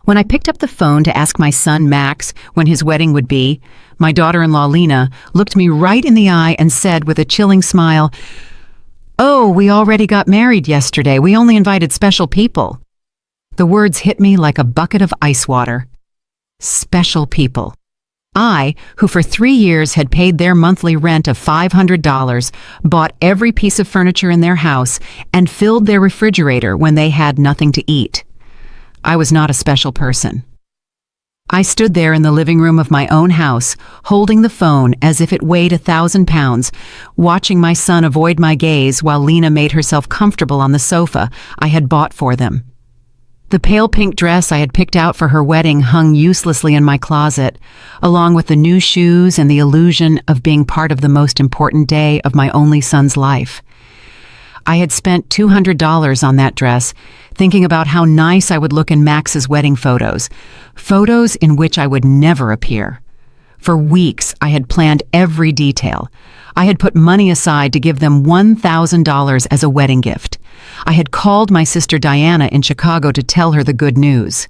When I picked up the phone to ask my son Max when his wedding would be, my daughter-in-law Lena looked me right in the eye and said with a chilling smile, "Oh, we already got married yesterday. We only invited special people." The words hit me like a bucket of ice water. Special people. I, who for 3 years had paid their monthly rent of $500, bought every piece of furniture in their house, and filled their refrigerator when they had nothing to eat. I was not a special person. I stood there in the living room of my own house, holding the phone as if it weighed 1,000 pounds, watching my son avoid my gaze while Lena made herself comfortable on the sofa I had bought for them. The pale pink dress I had picked out for her wedding hung uselessly in my closet, along with the new shoes and the illusion of being part of the most important day of my only son's life. I had spent $200 on that dress, thinking about how nice I would look in Max's wedding photos in which I would never appear. For weeks, I had planned every detail. I had put money aside to give them $1,000 as a wedding gift. I had called my sister Diana in Chicago to tell her the good news.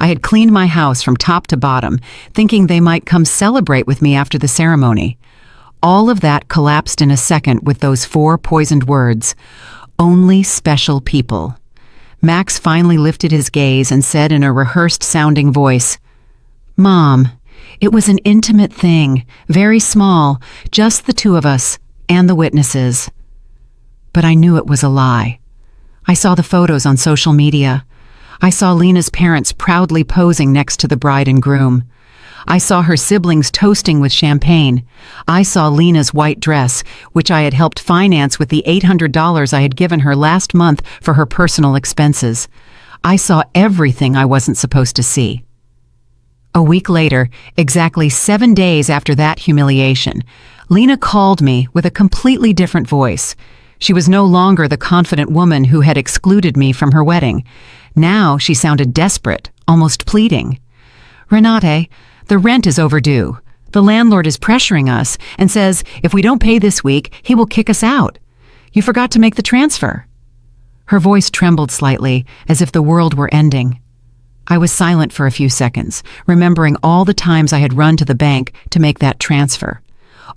I had cleaned my house from top to bottom, thinking they might come celebrate with me after the ceremony. All of that collapsed in a second with those 4 poisoned words, "Only special people." Max finally lifted his gaze and said in a rehearsed-sounding voice, "Mom, it was an intimate thing, very small, just the 2 of us and the witnesses." But I knew it was a lie. I saw the photos on social media. I saw Lena's parents proudly posing next to the bride and groom. I saw her siblings toasting with champagne. I saw Lena's white dress, which I had helped finance with the $800 I had given her last month for her personal expenses. I saw everything I wasn't supposed to see. A week later, exactly 7 days after that humiliation, Lena called me with a completely different voice. She was no longer the confident woman who had excluded me from her wedding. Now she sounded desperate, almost pleading. "Renate, the rent is overdue. The landlord is pressuring us and says if we don't pay this week, he will kick us out. You forgot to make the transfer." Her voice trembled slightly, as if the world were ending. I was silent for a few seconds, remembering all the times I had run to the bank to make that transfer.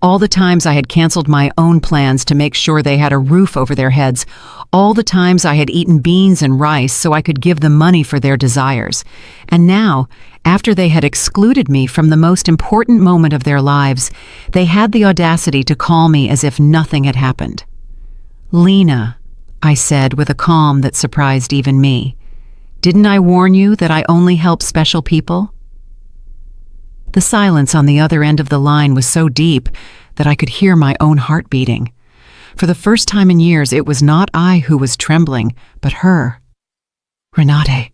All the times I had canceled my own plans to make sure they had a roof over their heads. All the times I had eaten beans and rice so I could give them money for their desires. And now, after they had excluded me from the most important moment of their lives, they had the audacity to call me as if nothing had happened. "Lena," I said with a calm that surprised even me, "didn't I warn you that I only help special people?" The silence on the other end of the line was so deep that I could hear my own heart beating. For the first time in years, it was not I who was trembling, but her. "Renate,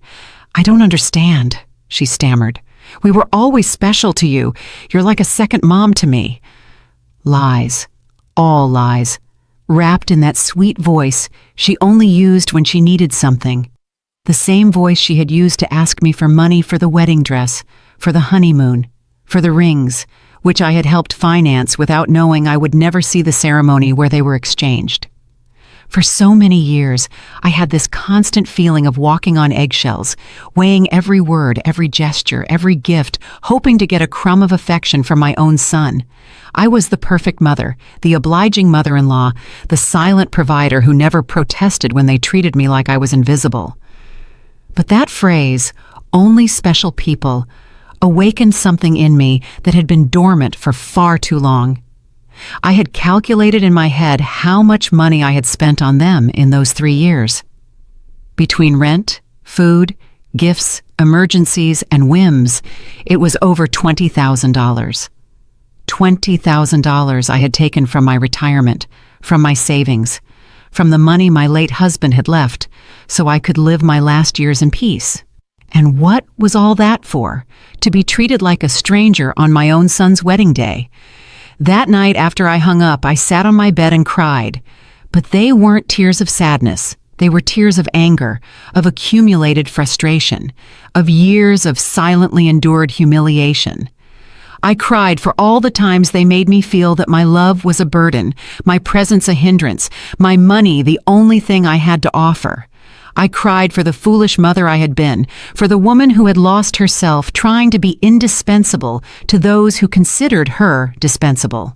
I don't understand," she stammered. "We were always special to you. You're like a second mom to me." Lies. All lies. Wrapped in that sweet voice she only used when she needed something. The same voice she had used to ask me for money for the wedding dress, for the honeymoon, for the rings, which I had helped finance without knowing I would never see the ceremony where they were exchanged. For so many years, I had this constant feeling of walking on eggshells, weighing every word, every gesture, every gift, hoping to get a crumb of affection from my own son. I was the perfect mother, the obliging mother-in-law, the silent provider who never protested when they treated me like I was invisible. But that phrase, "only special people," awakened something in me that had been dormant for far too long. I had calculated in my head how much money I had spent on them in those 3 years. Between rent, food, gifts, emergencies, and whims, it was over $20,000. $20,000 I had taken from my retirement, from my savings, from the money my late husband had left, so I could live my last years in peace. And what was all that for? To be treated like a stranger on my own son's wedding day. That night after I hung up, I sat on my bed and cried. But they weren't tears of sadness. They were tears of anger, of accumulated frustration, of years of silently endured humiliation. I cried for all the times they made me feel that my love was a burden, my presence a hindrance, my money the only thing I had to offer. I cried for the foolish mother I had been, for the woman who had lost herself trying to be indispensable to those who considered her dispensable.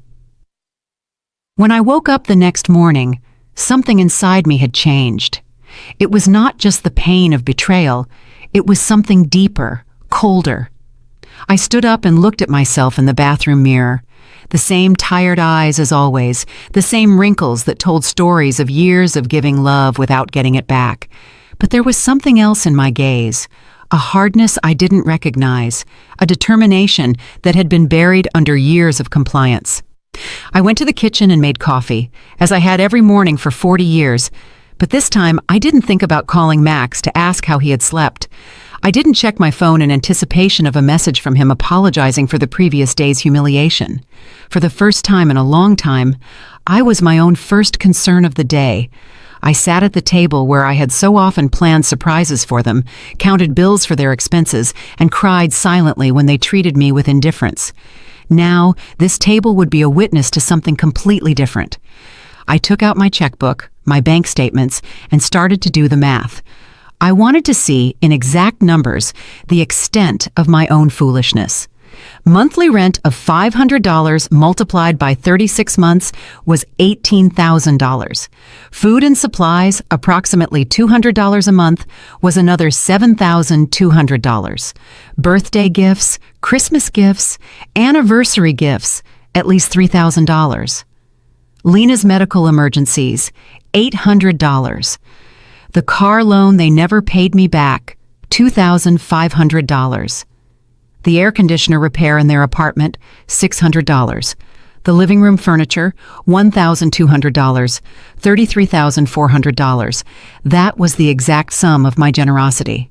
When I woke up the next morning, something inside me had changed. It was not just the pain of betrayal, it was something deeper, colder. I stood up and looked at myself in the bathroom mirror. The same tired eyes as always, the same wrinkles that told stories of years of giving love without getting it back. But there was something else in my gaze, a hardness I didn't recognize, a determination that had been buried under years of compliance. I went to the kitchen and made coffee, as I had every morning for 40 years, but this time I didn't think about calling Max to ask how he had slept. I didn't check my phone in anticipation of a message from him apologizing for the previous day's humiliation. For the first time in a long time, I was my own first concern of the day. I sat at the table where I had so often planned surprises for them, counted bills for their expenses, and cried silently when they treated me with indifference. Now, this table would be a witness to something completely different. I took out my checkbook, my bank statements, and started to do the math. I wanted to see, in exact numbers, the extent of my own foolishness. Monthly rent of $500 multiplied by 36 months was $18,000. Food and supplies, approximately $200 a month, was another $7,200. Birthday gifts, Christmas gifts, anniversary gifts, at least $3,000. Lena's medical emergencies, $800. The car loan they never paid me back, $2,500. The air conditioner repair in their apartment, $600. The living room furniture, $1,200, $33,400. That was the exact sum of my generosity.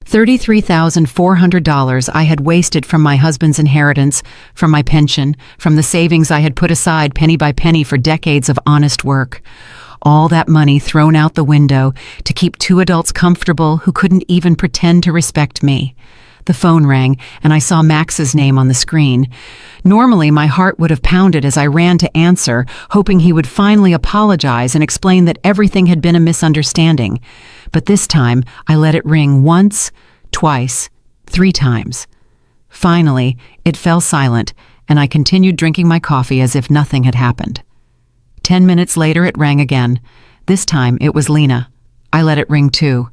$33,400 I had wasted from my husband's inheritance, from my pension, from the savings I had put aside penny by penny for decades of honest work. All that money thrown out the window to keep two adults comfortable who couldn't even pretend to respect me. The phone rang, and I saw Max's name on the screen. Normally, my heart would have pounded as I ran to answer, hoping he would finally apologize and explain that everything had been a misunderstanding. But this time, I let it ring once, twice, 3 times. Finally, it fell silent, and I continued drinking my coffee as if nothing had happened. 10 minutes later, it rang again. This time, it was Lena. I let it ring too.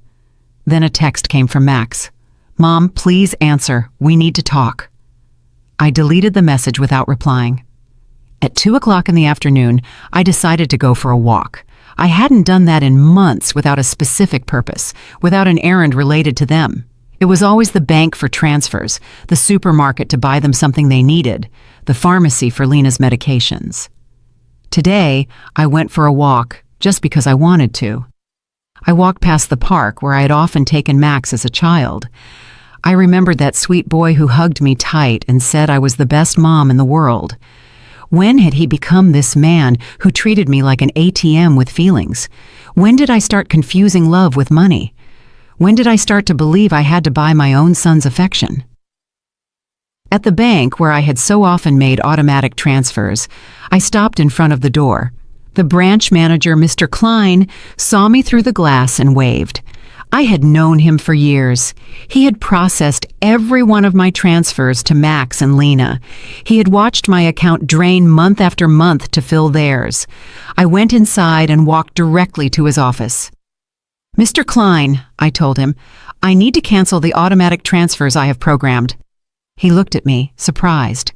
Then a text came from Max. "Mom, please answer. We need to talk." I deleted the message without replying. At 2 o'clock in the afternoon, I decided to go for a walk. I hadn't done that in months without a specific purpose, without an errand related to them. It was always the bank for transfers, the supermarket to buy them something they needed, the pharmacy for Lena's medications. Today, I went for a walk just because I wanted to. I walked past the park where I had often taken Max as a child. I remembered that sweet boy who hugged me tight and said I was the best mom in the world. When had he become this man who treated me like an ATM with feelings? When did I start confusing love with money? When did I start to believe I had to buy my own son's affection? At the bank where I had so often made automatic transfers, I stopped in front of the door. The branch manager, Mr. Klein, saw me through the glass and waved. I had known him for years. He had processed every one of my transfers to Max and Lena. He had watched my account drain month after month to fill theirs. I went inside and walked directly to his office. "Mr. Klein," I told him, "I need to cancel the automatic transfers I have programmed." He looked at me, surprised.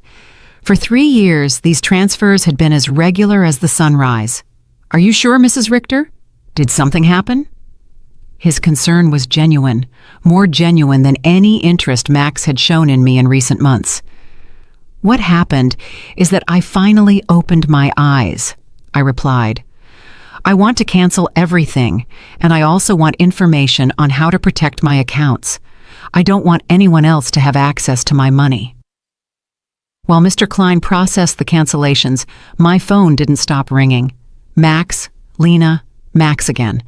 For 3 years, these transfers had been as regular as the sunrise. "Are you sure, Mrs. Richter? Did something happen?" His concern was genuine, more genuine than any interest Max had shown in me in recent months. "What happened is that I finally opened my eyes," I replied. "I want to cancel everything, and I also want information on how to protect my accounts. I don't want anyone else to have access to my money." While Mr. Klein processed the cancellations, my phone didn't stop ringing. Max, Lena, Max again.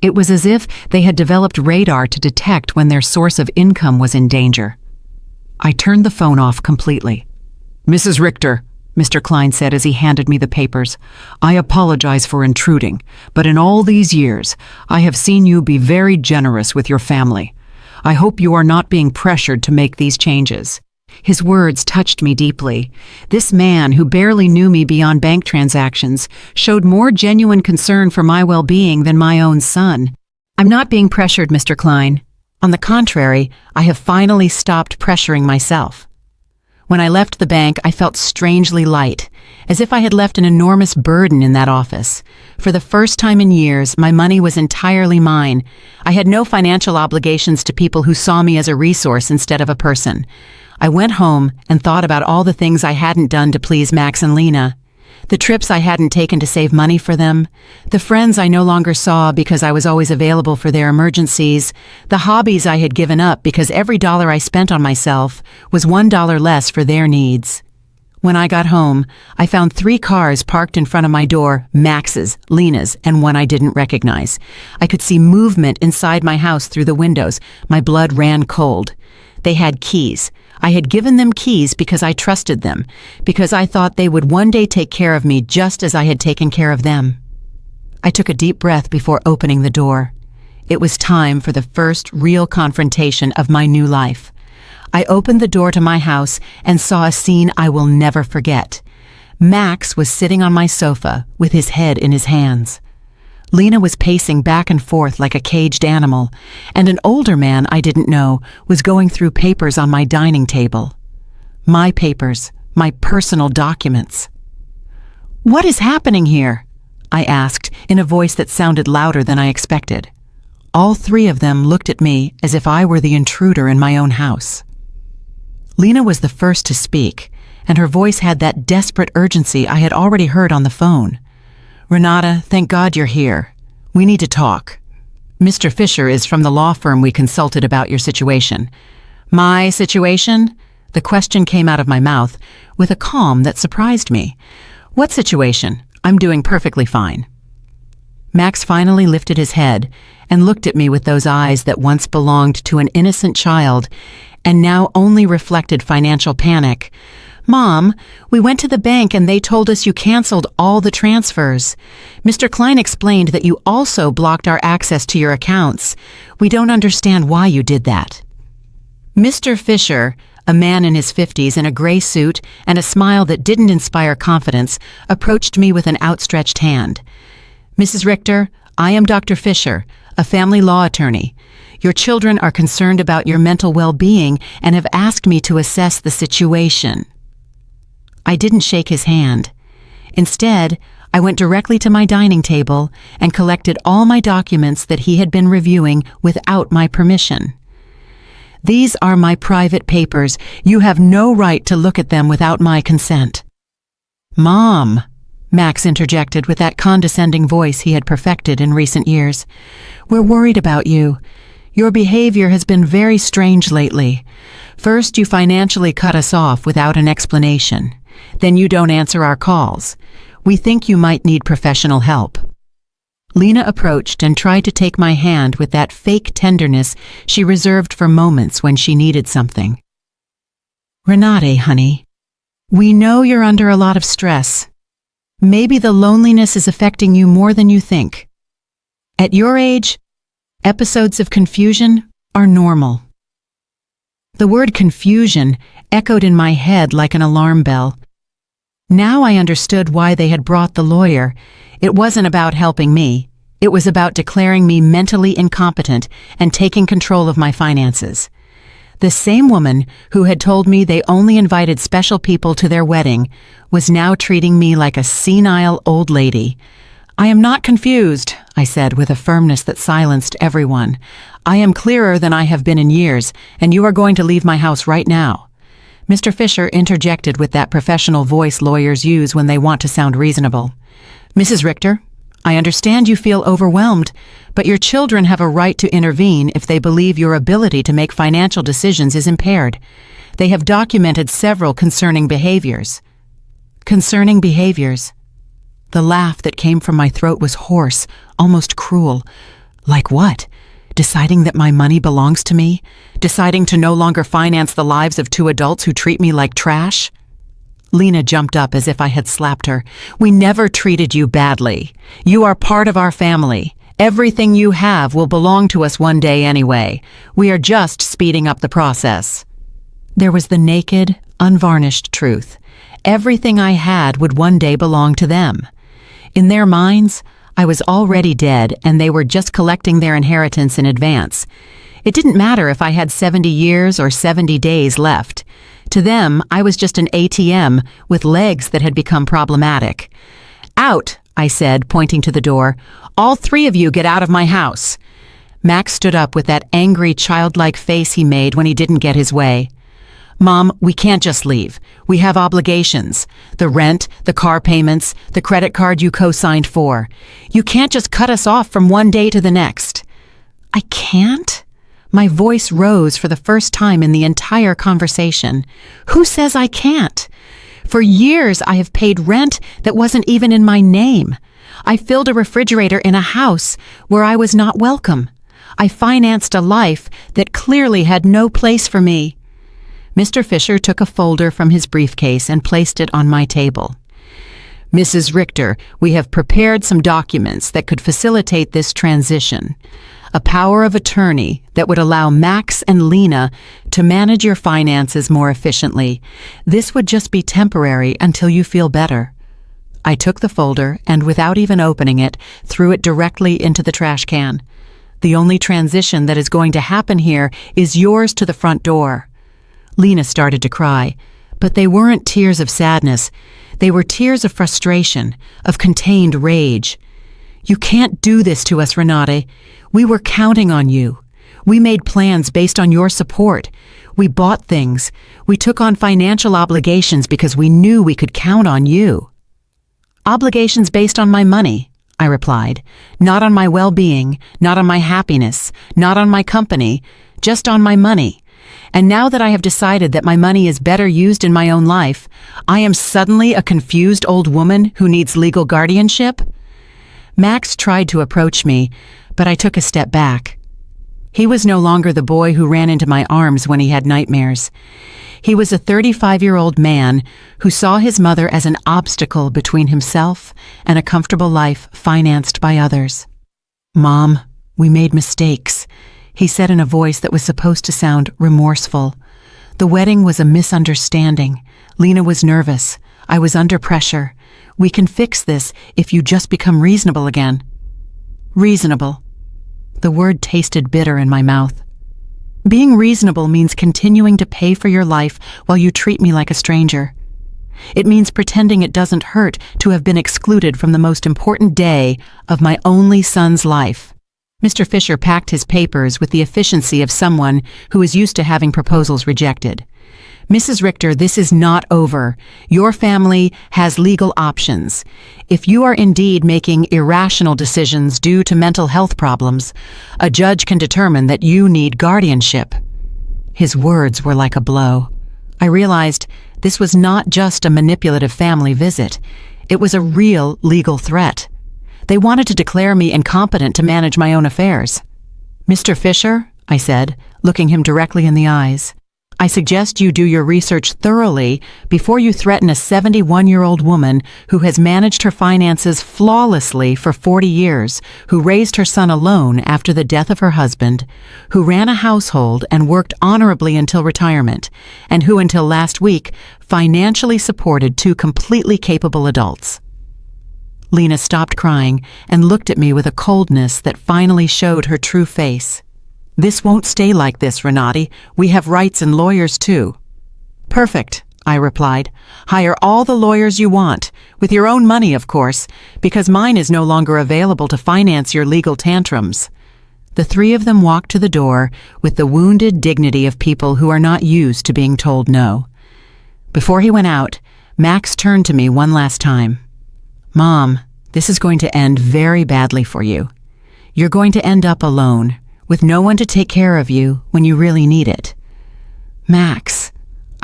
It was as if they had developed radar to detect when their source of income was in danger. I turned the phone off completely. "Mrs. Richter, Mr. Klein said as he handed me the papers. "I apologize for intruding, but in all these years, I have seen you be very generous with your family. I hope you are not being pressured to make these changes." His words touched me deeply. This man, who barely knew me beyond bank transactions, showed more genuine concern for my well-being than my own son. "I'm not being pressured, Mr. Klein. On the contrary, I have finally stopped pressuring myself." When I left the bank, I felt strangely light, as if I had left an enormous burden in that office. For the first time in years, my money was entirely mine. I had no financial obligations to people who saw me as a resource instead of a person. I went home and thought about all the things I hadn't done to please Max and Lena. The trips I hadn't taken to save money for them, the friends I no longer saw because I was always available for their emergencies, the hobbies I had given up because every dollar I spent on myself was $1 less for their needs. When I got home, I found 3 cars parked in front of my door, Max's, Lena's, and one I didn't recognize. I could see movement inside my house through the windows. My blood ran cold. They had keys. I had given them keys because I trusted them, because I thought they would one day take care of me just as I had taken care of them. I took a deep breath before opening the door. It was time for the first real confrontation of my new life. I opened the door to my house and saw a scene I will never forget. Max was sitting on my sofa with his head in his hands. Lena was pacing back and forth like a caged animal, and an older man I didn't know was going through papers on my dining table. My papers, my personal documents. "What is happening here?" I asked in a voice that sounded louder than I expected. All 3 of them looked at me as if I were the intruder in my own house. Lena was the first to speak, and her voice had that desperate urgency I had already heard on the phone. "Renata, thank God you're here. We need to talk. Mr. Fisher is from the law firm we consulted about your situation." "My situation?" The question came out of my mouth with a calm that surprised me. "What situation? I'm doing perfectly fine." Max finally lifted his head and looked at me with those eyes that once belonged to an innocent child and now only reflected financial panic. "Mom, we went to the bank and they told us you canceled all the transfers. Mr. Klein explained that you also blocked our access to your accounts. We don't understand why you did that." Mr. Fisher, a man in his 50s in a gray suit and a smile that didn't inspire confidence, approached me with an outstretched hand. "Mrs. Richter, I am Dr. Fisher, a family law attorney. Your children are concerned about your mental well-being and have asked me to assess the situation." I didn't shake his hand. Instead, I went directly to my dining table and collected all my documents that he had been reviewing without my permission. "These are my private papers. You have no right to look at them without my consent." "Mom," Max interjected with that condescending voice he had perfected in recent years, "we're worried about you. Your behavior has been very strange lately. First, you financially cut us off without an explanation. Then you don't answer our calls. We think you might need professional help." Lena approached and tried to take my hand with that fake tenderness she reserved for moments when she needed something. "Renate, honey, we know you're under a lot of stress. Maybe the loneliness is affecting you more than you think. At your age, episodes of confusion are normal." The word confusion echoed in my head like an alarm bell. Now I understood why they had brought the lawyer. It wasn't about helping me. It was about declaring me mentally incompetent and taking control of my finances. The same woman who had told me they only invited special people to their wedding was now treating me like a senile old lady. "I am not confused," I said with a firmness that silenced everyone. "I am clearer than I have been in years, and you are going to leave my house right now." Mr. Fisher interjected with that professional voice lawyers use when they want to sound reasonable. "Mrs. Richter, I understand you feel overwhelmed, but your children have a right to intervene if they believe your ability to make financial decisions is impaired. They have documented several concerning behaviors." Concerning behaviors. The laugh that came from my throat was hoarse, almost cruel. Like what? Deciding that my money belongs to me? Deciding to no longer finance the lives of 2 adults who treat me like trash? Lena jumped up as if I had slapped her. "We never treated you badly. You are part of our family. Everything you have will belong to us one day anyway. We are just speeding up the process." There was the naked, unvarnished truth. Everything I had would one day belong to them. In their minds, I was already dead and they were just collecting their inheritance in advance. It didn't matter if I had 70 years or 70 days left. To them, I was just an ATM with legs that had become problematic. "Out," I said, pointing to the door. "All three of you get out of my house." Max stood up with that angry, childlike face he made when he didn't get his way. "Mom, we can't just leave. We have obligations. The rent, the car payments, the credit card you co-signed for. You can't just cut us off from one day to the next." "I can't?" My voice rose for the first time in the entire conversation. "Who says I can't? For years I have paid rent that wasn't even in my name. I filled a refrigerator in a house where I was not welcome. I financed a life that clearly had no place for me." Mr. Fisher took a folder from his briefcase and placed it on my table. "Mrs. Richter, we have prepared some documents that could facilitate this transition. A power of attorney that would allow Max and Lena to manage your finances more efficiently. This would just be temporary until you feel better." I took the folder and, without even opening it, threw it directly into the trash can. "The only transition that is going to happen here is yours to the front door." Lena started to cry, but they weren't tears of sadness. They were tears of frustration, of contained rage. "You can't do this to us, Renate. We were counting on you. We made plans based on your support. We bought things. We took on financial obligations because we knew we could count on you." "Obligations based on my money," I replied. "Not on my well-being, not on my happiness, not on my company, just on my money. And now that I have decided that my money is better used in my own life, I am suddenly a confused old woman who needs legal guardianship?" Max tried to approach me, but I took a step back. He was no longer the boy who ran into my arms when he had nightmares. He was a 35-year-old man who saw his mother as an obstacle between himself and a comfortable life financed by others. "Mom, we made mistakes," he said in a voice that was supposed to sound remorseful. "The wedding was a misunderstanding. Lena was nervous. I was under pressure. We can fix this if you just become reasonable again." Reasonable. The word tasted bitter in my mouth. Being reasonable means continuing to pay for your life while you treat me like a stranger. It means pretending it doesn't hurt to have been excluded from the most important day of my only son's life. Mr. Fisher packed his papers with the efficiency of someone who is used to having proposals rejected. "Mrs. Richter, this is not over. Your family has legal options. If you are indeed making irrational decisions due to mental health problems, a judge can determine that you need guardianship." His words were like a blow. I realized this was not just a manipulative family visit. It was a real legal threat. They wanted to declare me incompetent to manage my own affairs. "Mr. Fisher," I said, looking him directly in the eyes, "I suggest you do your research thoroughly before you threaten a 71-year-old woman who has managed her finances flawlessly for 40 years, who raised her son alone after the death of her husband, who ran a household and worked honorably until retirement, and who until last week financially supported two completely capable adults." Lena stopped crying and looked at me with a coldness that finally showed her true face. "This won't stay like this, Renate. We have rights and lawyers too." "Perfect," I replied. "Hire all the lawyers you want, with your own money, of course, because mine is no longer available to finance your legal tantrums." The three of them walked to the door with the wounded dignity of people who are not used to being told no. Before he went out, Max turned to me one last time. "Mom, this is going to end very badly for you. You're going to end up alone, with no one to take care of you when you really need it." "Max,"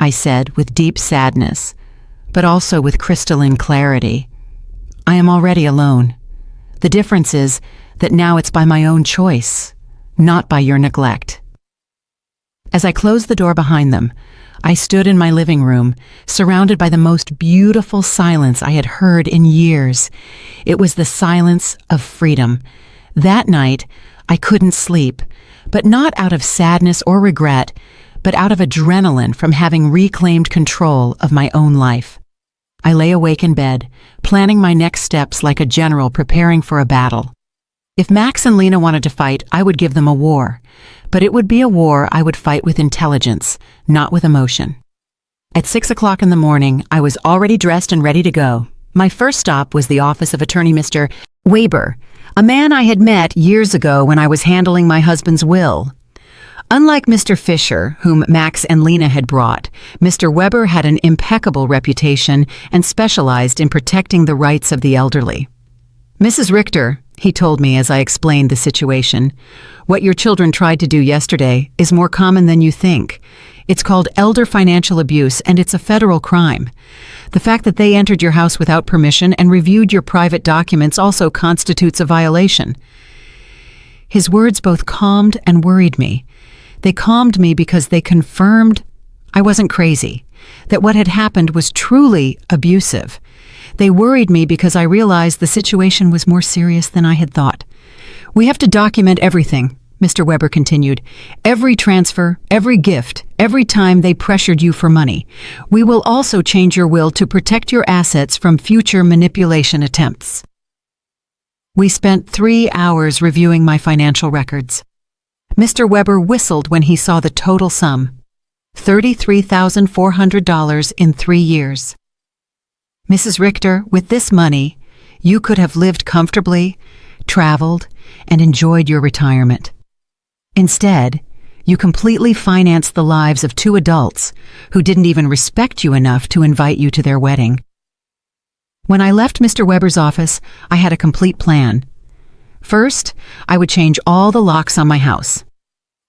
I said with deep sadness, but also with crystalline clarity, "I am already alone. The difference is that now it's by my own choice, not by your neglect." As I closed the door behind them, I stood in my living room, surrounded by the most beautiful silence I had heard in years. It was the silence of freedom. That night, I couldn't sleep, but not out of sadness or regret, but out of adrenaline from having reclaimed control of my own life. I lay awake in bed, planning my next steps like a general preparing for a battle. If Max and Lena wanted to fight, I would give them a war, but it would be a war I would fight with intelligence, not with emotion. At 6 o'clock in the morning, I was already dressed and ready to go. My first stop was the office of attorney Mr. Weber, a man I had met years ago when I was handling my husband's will. Unlike Mr. Fisher, whom Max and Lena had brought, Mr. Weber had an impeccable reputation and specialized in protecting the rights of the elderly. "Mrs. Richter," he told me as I explained the situation, "what your children tried to do yesterday is more common than you think. It's called elder financial abuse, and it's a federal crime. The fact that they entered your house without permission and reviewed your private documents also constitutes a violation." His words both calmed and worried me. They calmed me because they confirmed I wasn't crazy, that what had happened was truly abusive. They worried me because I realized the situation was more serious than I had thought. "We have to document everything," Mr. Weber continued. "Every transfer, every gift, every time they pressured you for money. We will also change your will to protect your assets from future manipulation attempts." We spent 3 hours reviewing my financial records. Mr. Weber whistled when he saw the total sum: $33,400 in 3 years. "Mrs. Richter, with this money, you could have lived comfortably, traveled, and enjoyed your retirement. Instead, you completely financed the lives of 2 adults who didn't even respect you enough to invite you to their wedding." When I left Mr. Weber's office, I had a complete plan. First, I would change all the locks on my house.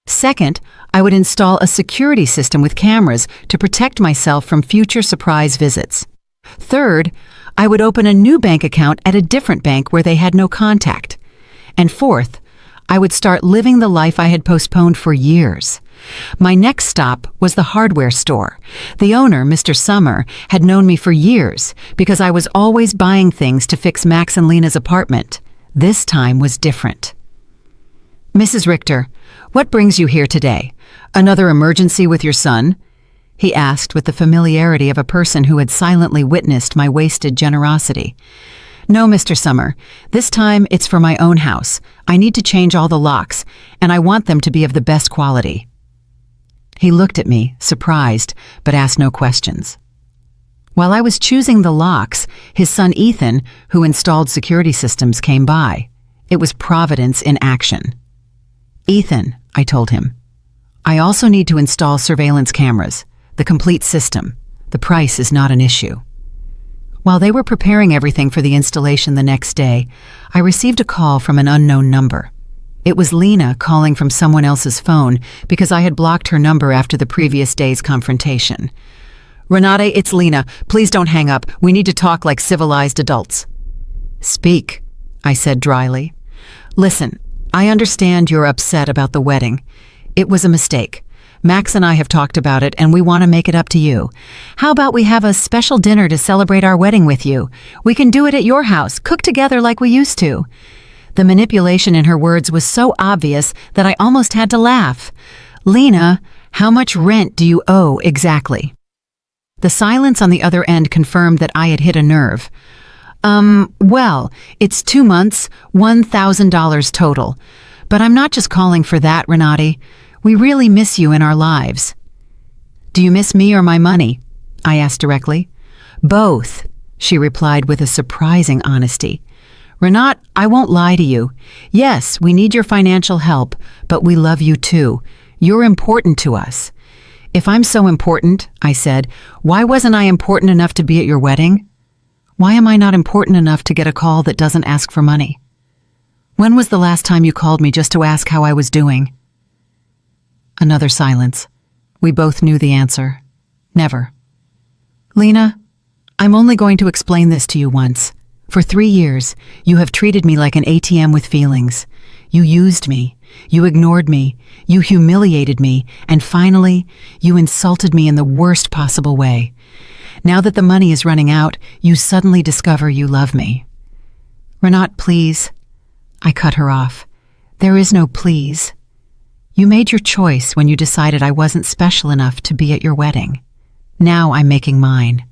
Second, I would install a security system with cameras to protect myself from future surprise visits. Third, I would open a new bank account at a different bank where they had no contact. And fourth, I would start living the life I had postponed for years. My next stop was the hardware store. The owner, Mr. Summer, had known me for years because I was always buying things to fix Max and Lena's apartment. This time was different. "Mrs. Richter, what brings you here today? Another emergency with your son?" he asked with the familiarity of a person who had silently witnessed my wasted generosity. "No, Mr. Summer. This time it's for my own house. I need to change all the locks, and I want them to be of the best quality." He looked at me, surprised, but asked no questions. While I was choosing the locks, his son Ethan, who installed security systems, came by. It was Providence in action. "Ethan," I told him, "I also need to install surveillance cameras, the complete system. The price is not an issue." While they were preparing everything for the installation the next day, I received a call from an unknown number. It was Lena calling from someone else's phone because I had blocked her number after the previous day's confrontation. "Renate, it's Lena. Please don't hang up. We need to talk like civilized adults." "Speak," I said dryly. "Listen, I understand you're upset about the wedding. It was a mistake. Max and I have talked about it, and we want to make it up to you. How about we have a special dinner to celebrate our wedding with you? We can do it at your house, cook together like we used to." The manipulation in her words was so obvious that I almost had to laugh. "Lena, how much rent do you owe exactly?" The silence on the other end confirmed that I had hit a nerve. Well, it's 2 months, $1,000 total. But I'm not just calling for that, Renate. We really miss you in our lives." "Do you miss me or my money?" I asked directly. "Both," she replied with a surprising honesty. "Renate, I won't lie to you. Yes, we need your financial help, but we love you too. You're important to us." "If I'm so important," I said, "why wasn't I important enough to be at your wedding? Why am I not important enough to get a call that doesn't ask for money? When was the last time you called me just to ask how I was doing?" Another silence. We both knew the answer. Never. "Lena, I'm only going to explain this to you once. For 3 years, you have treated me like an ATM with feelings. You used me. You ignored me, you humiliated me, and finally, you insulted me in the worst possible way. Now that the money is running out, you suddenly discover you love me." "Renat, please." I cut her off. "There is no please. You made your choice when you decided I wasn't special enough to be at your wedding. Now I'm making mine."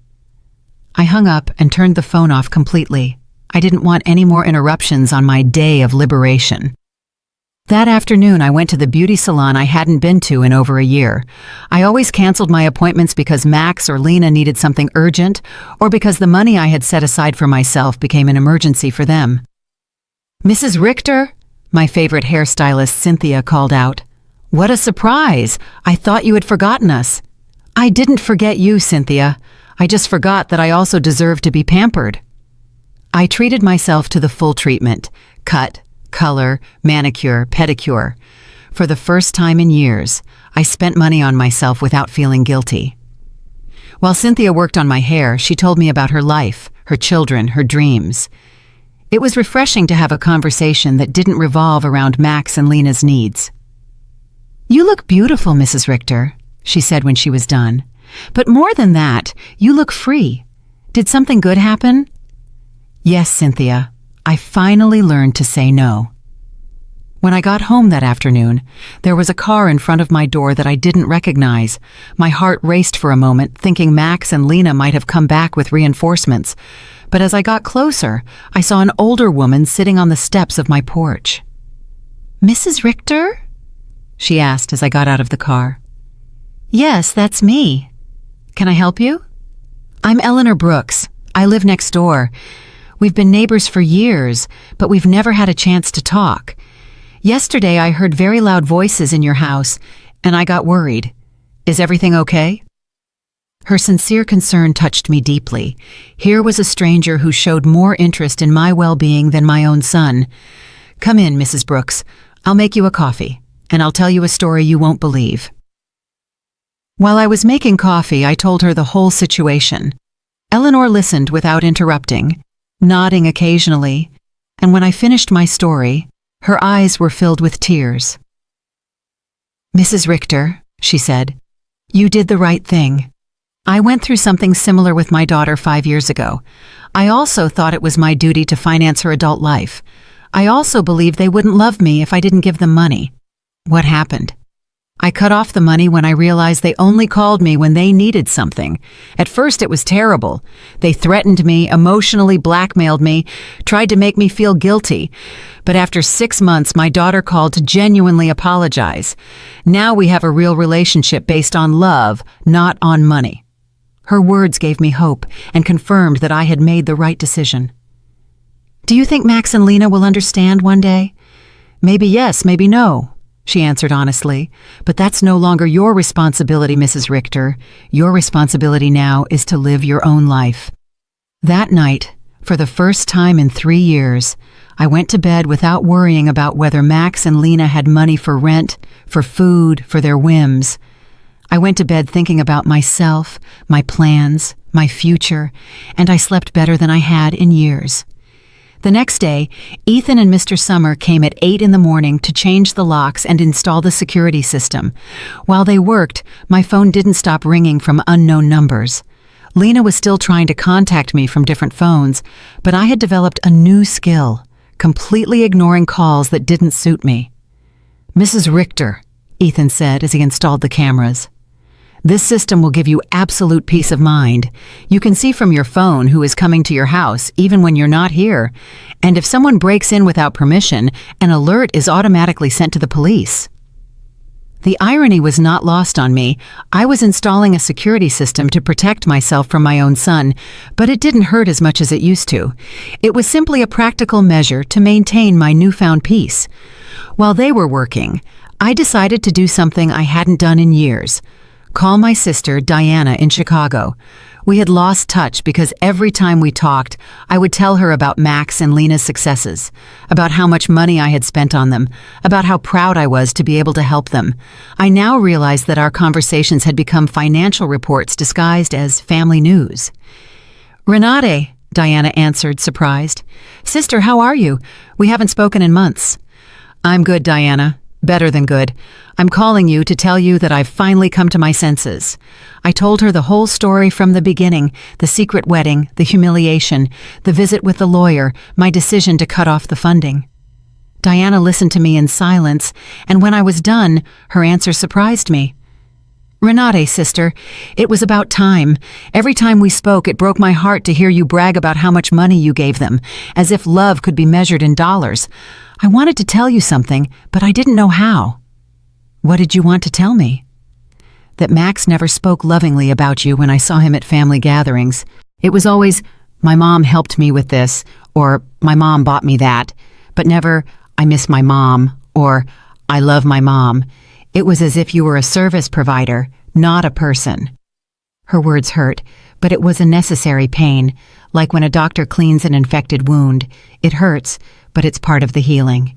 I hung up and turned the phone off completely. I didn't want any more interruptions on my day of liberation. That afternoon, I went to the beauty salon I hadn't been to in over a year. I always canceled my appointments because Max or Lena needed something urgent, or because the money I had set aside for myself became an emergency for them. "Mrs. Richter?" my favorite hairstylist Cynthia called out. "What a surprise! I thought you had forgotten us." "I didn't forget you, Cynthia. I just forgot that I also deserve to be pampered." I treated myself to the full treatment: cut, color, manicure, pedicure. For the first time in years, I spent money on myself without feeling guilty. While Cynthia worked on my hair, she told me about her life, her children, her dreams. It was refreshing to have a conversation that didn't revolve around Max and Lena's needs. "You look beautiful, Mrs. Richter," she said when she was done. "But more than that, you look free. Did something good happen?" "Yes, Cynthia. I finally learned to say no." When I got home that afternoon, there was a car in front of my door that I didn't recognize. My heart raced for a moment, thinking Max and Lena might have come back with reinforcements. But as I got closer, I saw an older woman sitting on the steps of my porch. "Mrs. Richter?" she asked as I got out of the car. "Yes, that's me. Can I help you?" "I'm Eleanor Brooks. I live next door. We've been neighbors for years, but we've never had a chance to talk. Yesterday I heard very loud voices in your house, and I got worried. Is everything okay?" Her sincere concern touched me deeply. Here was a stranger who showed more interest in my well-being than my own son. "Come in, Mrs. Brooks. I'll make you a coffee, and I'll tell you a story you won't believe." While I was making coffee, I told her the whole situation. Eleanor listened without interrupting, nodding occasionally, and when I finished my story, her eyes were filled with tears. "Mrs. Richter," she said, "you did the right thing. I went through something similar with my daughter 5 years ago. I also thought it was my duty to finance her adult life. I also believed they wouldn't love me if I didn't give them money. What happened? I cut off the money when I realized they only called me when they needed something. At first it was terrible. They threatened me, emotionally blackmailed me, tried to make me feel guilty. But after 6 months, my daughter called to genuinely apologize. Now we have a real relationship based on love, not on money." Her words gave me hope and confirmed that I had made the right decision. "Do you think Max and Lena will understand one day?" "Maybe yes, maybe no," she answered honestly. "But that's no longer your responsibility, Mrs. Richter. Your responsibility now is to live your own life." That night, for the first time in 3 years, I went to bed without worrying about whether Max and Lena had money for rent, for food, for their whims. I went to bed thinking about myself, my plans, my future, and I slept better than I had in years. The next day, Ethan and Mr. Summer came at 8 in the morning to change the locks and install the security system. While they worked, my phone didn't stop ringing from unknown numbers. Lena was still trying to contact me from different phones, but I had developed a new skill, completely ignoring calls that didn't suit me. "Mrs. Richter," Ethan said as he installed the cameras, "this system will give you absolute peace of mind. You can see from your phone who is coming to your house, even when you're not here. And if someone breaks in without permission, an alert is automatically sent to the police." The irony was not lost on me. I was installing a security system to protect myself from my own son, but it didn't hurt as much as it used to. It was simply a practical measure to maintain my newfound peace. While they were working, I decided to do something I hadn't done in years: call my sister, Diana, in Chicago. We had lost touch because every time we talked, I would tell her about Max and Lena's successes, about how much money I had spent on them, about how proud I was to be able to help them. I now realized that our conversations had become financial reports disguised as family news. "Renate," Diana answered, surprised. "Sister, how are you? We haven't spoken in months." "I'm good, Diana. Better than good. I'm calling you to tell you that I've finally come to my senses. I told her the whole story from the beginning, the secret wedding, the humiliation, the visit with the lawyer, my decision to cut off the funding. Diana listened to me in silence, and when I was done, her answer surprised me. Renate, sister, it was about time. Every time we spoke, it broke my heart to hear you brag about how much money you gave them, as if love could be measured in dollars. I wanted to tell you something, but I didn't know how. What did you want to tell me? That Max never spoke lovingly about you when I saw him at family gatherings. It was always, my mom helped me with this, or my mom bought me that, but never, I miss my mom, or I love my mom. It was as if you were a service provider, not a person. Her words hurt, but it was a necessary pain, like when a doctor cleans an infected wound. It hurts, but it's part of the healing.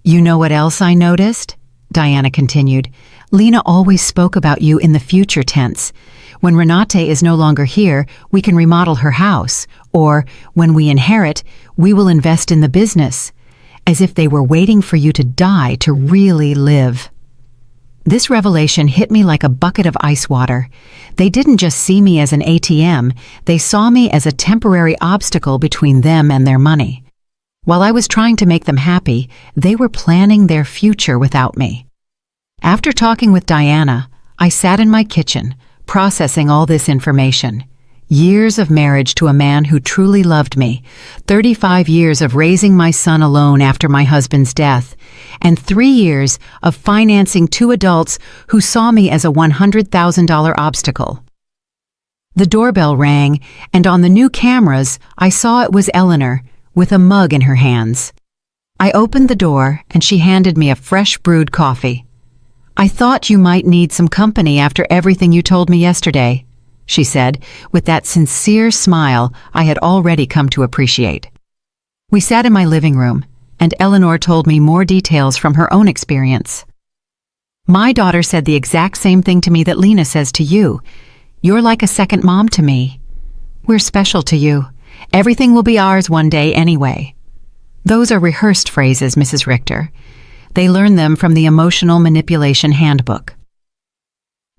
You know what else I noticed? Diana continued. Lena always spoke about you in the future tense. When Renate is no longer here, we can remodel her house, or when we inherit, we will invest in the business, as if they were waiting for you to die to really live. This revelation hit me like a bucket of ice water. They didn't just see me as an ATM, they saw me as a temporary obstacle between them and their money. While I was trying to make them happy, they were planning their future without me. After talking with Diana, I sat in my kitchen, processing all this information. Years of marriage to a man who truly loved me, 35 years of raising my son alone after my husband's death, and 3 years of financing 2 adults who saw me as a $100,000 obstacle. The doorbell rang, and on the new cameras, I saw it was Eleanor, with a mug in her hands. I opened the door, and she handed me a fresh brewed coffee. I thought you might need some company after everything you told me yesterday, she said, with that sincere smile I had already come to appreciate. We sat in my living room, and Eleanor told me more details from her own experience. My daughter said the exact same thing to me that Lena says to you. You're like a second mom to me. We're special to you. Everything will be ours one day anyway. Those are rehearsed phrases, Mrs. Richter. They learn them from the Emotional Manipulation Handbook.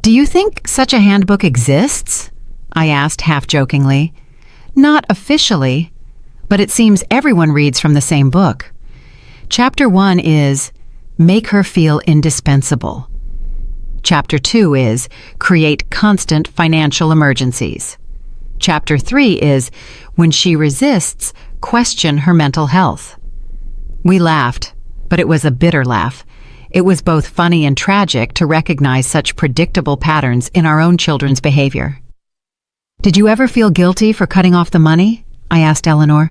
Do you think such a handbook exists? I asked half-jokingly. Not officially, but it seems everyone reads from the same book. Chapter 1 is Make Her Feel Indispensable. Chapter 2 is Create Constant Financial Emergencies. Chapter 3 is When She Resists, Question Her Mental Health. We laughed, but it was a bitter laugh. It was both funny and tragic to recognize such predictable patterns in our own children's behavior. Did you ever feel guilty for cutting off the money? I asked Eleanor.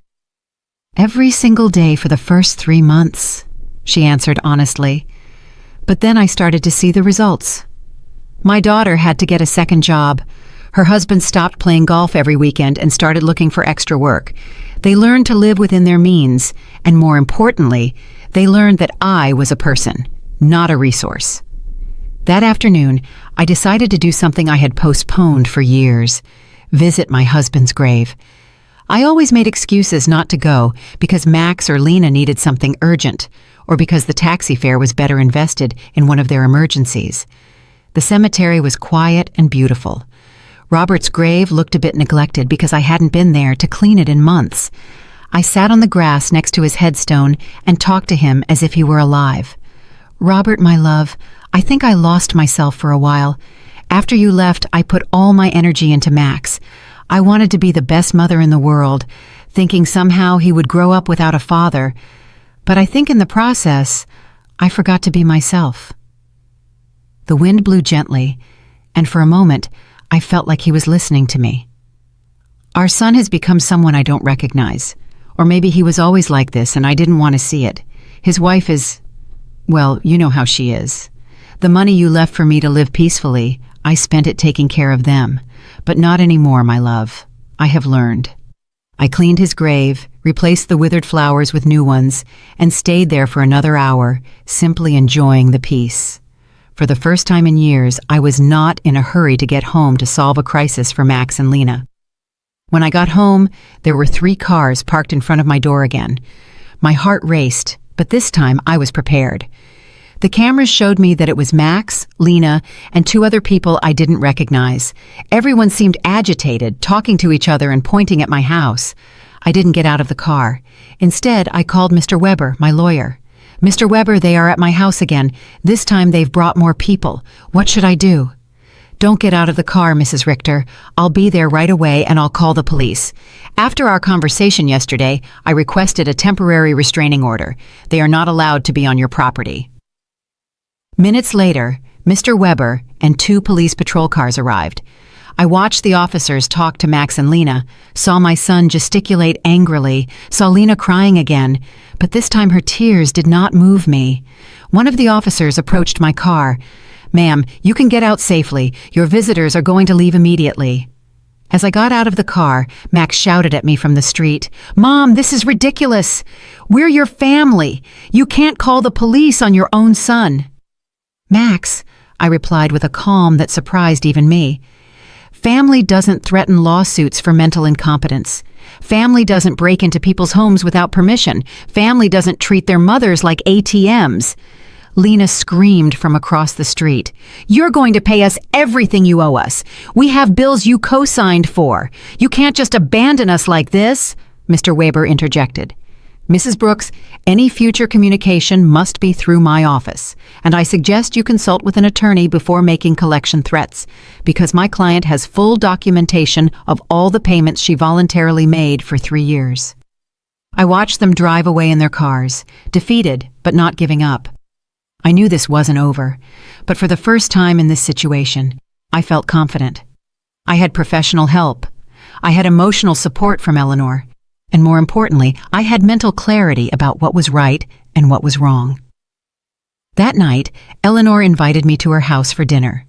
Every single day for the first 3 months, she answered honestly. But then I started to see the results. My daughter had to get a second job. Her husband stopped playing golf every weekend and started looking for extra work. They learned to live within their means, and more importantly, they learned that I was a person, not a resource. That afternoon, I decided to do something I had postponed for years: visit my husband's grave. I always made excuses not to go because Max or Lena needed something urgent, or because the taxi fare was better invested in one of their emergencies. The cemetery was quiet and beautiful. Robert's grave looked a bit neglected because I hadn't been there to clean it in months. I sat on the grass next to his headstone and talked to him as if he were alive. Robert, my love, I think I lost myself for a while. After you left, I put all my energy into Max. I wanted to be the best mother in the world, thinking somehow he would grow up without a father. But I think in the process, I forgot to be myself. The wind blew gently, and for a moment, I felt like he was listening to me. Our son has become someone I don't recognize. Or maybe he was always like this and I didn't want to see it. His wife is, well, you know how she is. The money you left for me to live peacefully, I spent it taking care of them. But not anymore, my love. I have learned. I cleaned his grave, replaced the withered flowers with new ones, and stayed there for another hour, simply enjoying the peace. For the first time in years, I was not in a hurry to get home to solve a crisis for Max and Lena. When I got home, there were 3 cars parked in front of my door again. My heart raced, but this time I was prepared. The cameras showed me that it was Max, Lena, and two other people I didn't recognize. Everyone seemed agitated, talking to each other and pointing at my house. I didn't get out of the car. Instead, I called Mr. Weber, my lawyer. "Mr. Weber, they are at my house again. This time they've brought more people. What should I do?" "Don't get out of the car, Mrs. Richter. I'll be there right away and I'll call the police. After our conversation yesterday, I requested a temporary restraining order. They are not allowed to be on your property." Minutes later, Mr. Weber and two police patrol cars arrived. I watched the officers talk to Max and Lena, saw my son gesticulate angrily, saw Lena crying again, but this time her tears did not move me. One of the officers approached my car. "Ma'am, you can get out safely. Your visitors are going to leave immediately." As I got out of the car, Max shouted at me from the street, "Mom, this is ridiculous. We're your family. You can't call the police on your own son." "Max," I replied with a calm that surprised even me, "family doesn't threaten lawsuits for mental incompetence. Family doesn't break into people's homes without permission. Family doesn't treat their mothers like ATMs." Lena screamed from across the street, "You're going to pay us everything you owe us. We have bills you co-signed for. You can't just abandon us like this." Mr. Weber interjected. "Mrs. Brooks, any future communication must be through my office, and I suggest you consult with an attorney before making collection threats, because my client has full documentation of all the payments she voluntarily made for 3 years." I watched them drive away in their cars, defeated but not giving up. I knew this wasn't over, but for the first time in this situation, I felt confident. I had professional help. I had emotional support from Eleanor. And more importantly, I had mental clarity about what was right and what was wrong. That night, Eleanor invited me to her house for dinner.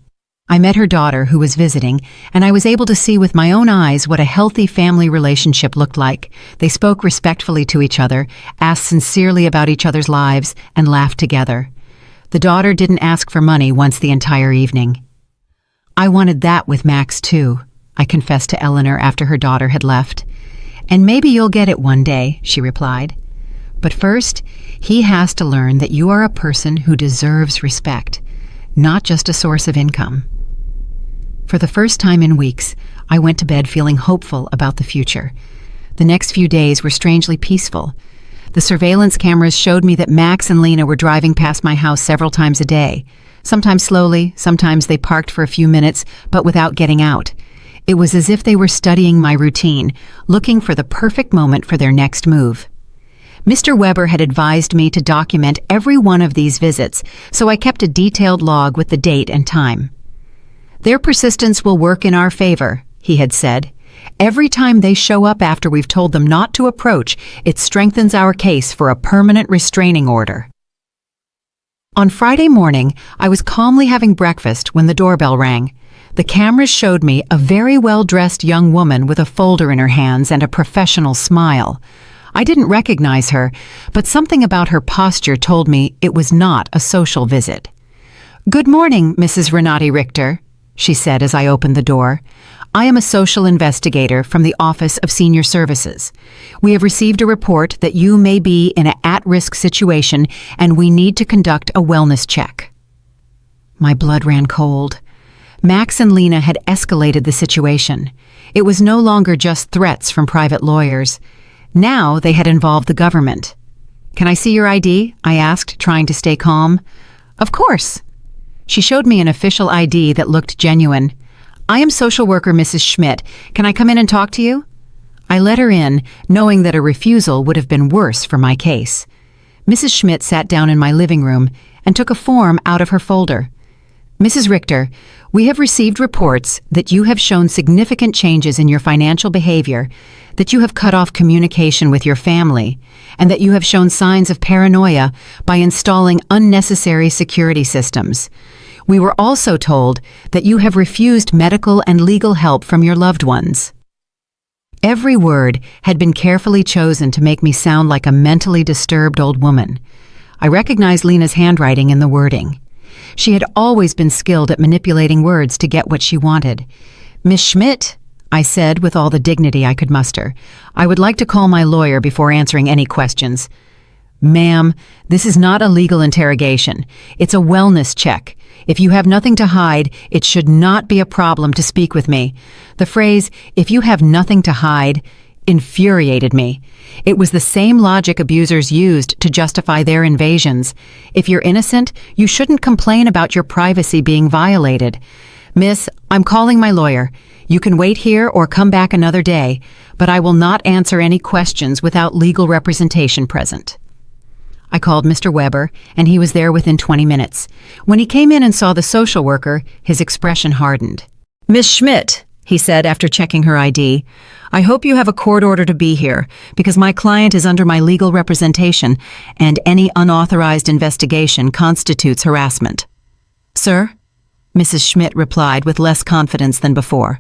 I met her daughter, who was visiting, and I was able to see with my own eyes what a healthy family relationship looked like. They spoke respectfully to each other, asked sincerely about each other's lives, and laughed together. The daughter didn't ask for money once the entire evening. "I wanted that with Max too," I confessed to Eleanor after her daughter had left. "And maybe you'll get it one day," she replied. "But first, he has to learn that you are a person who deserves respect, not just a source of income." For the first time in weeks, I went to bed feeling hopeful about the future. The next few days were strangely peaceful. The surveillance cameras showed me that Max and Lena were driving past my house several times a day. Sometimes slowly, sometimes they parked for a few minutes, but without getting out. It was as if they were studying my routine, looking for the perfect moment for their next move. Mr. Weber had advised me to document every one of these visits, so I kept a detailed log with the date and time. "Their persistence will work in our favor," he had said. "Every time they show up after we've told them not to approach, it strengthens our case for a permanent restraining order." On Friday morning, I was calmly having breakfast when the doorbell rang. The cameras showed me a very well-dressed young woman with a folder in her hands and a professional smile. I didn't recognize her, but something about her posture told me it was not a social visit. "Good morning, Mrs. Renati Richter," she said as I opened the door. "I am a social investigator from the Office of Senior Services. We have received a report that you may be in an at-risk situation and we need to conduct a wellness check." My blood ran cold. Max and Lena had escalated the situation. It was no longer just threats from private lawyers. Now they had involved the government. "Can I see your ID?" I asked, trying to stay calm. "Of course." She showed me an official ID that looked genuine. "I am social worker Mrs. Schmidt. Can I come in and talk to you?" I let her in, knowing that a refusal would have been worse for my case. Mrs. Schmidt sat down in my living room and took a form out of her folder. "Mrs. Richter, we have received reports that you have shown significant changes in your financial behavior, that you have cut off communication with your family, and that you have shown signs of paranoia by installing unnecessary security systems. We were also told that you have refused medical and legal help from your loved ones." Every word had been carefully chosen to make me sound like a mentally disturbed old woman. I recognized Lena's handwriting in the wording. She had always been skilled at manipulating words to get what she wanted. "Miss Schmidt," I said with all the dignity I could muster, "I would like to call my lawyer before answering any questions." Ma'am, this is not a legal interrogation. It's a wellness check. If you have nothing to hide, it should not be a problem to speak with me. The phrase, "if you have nothing to hide," infuriated me. It was the same logic abusers used to justify their invasions. If you're innocent, you shouldn't complain about your privacy being violated. Miss, I'm calling my lawyer. You can wait here or come back another day, but I will not answer any questions without legal representation present. I called Mr. Weber, and he was there within 20 minutes. When he came in and saw the social worker, his expression hardened. "Miss Schmidt," he said after checking her ID, "I hope you have a court order to be here, because my client is under my legal representation, and any unauthorized investigation constitutes harassment." "Sir?" Mrs. Schmidt replied with less confidence than before.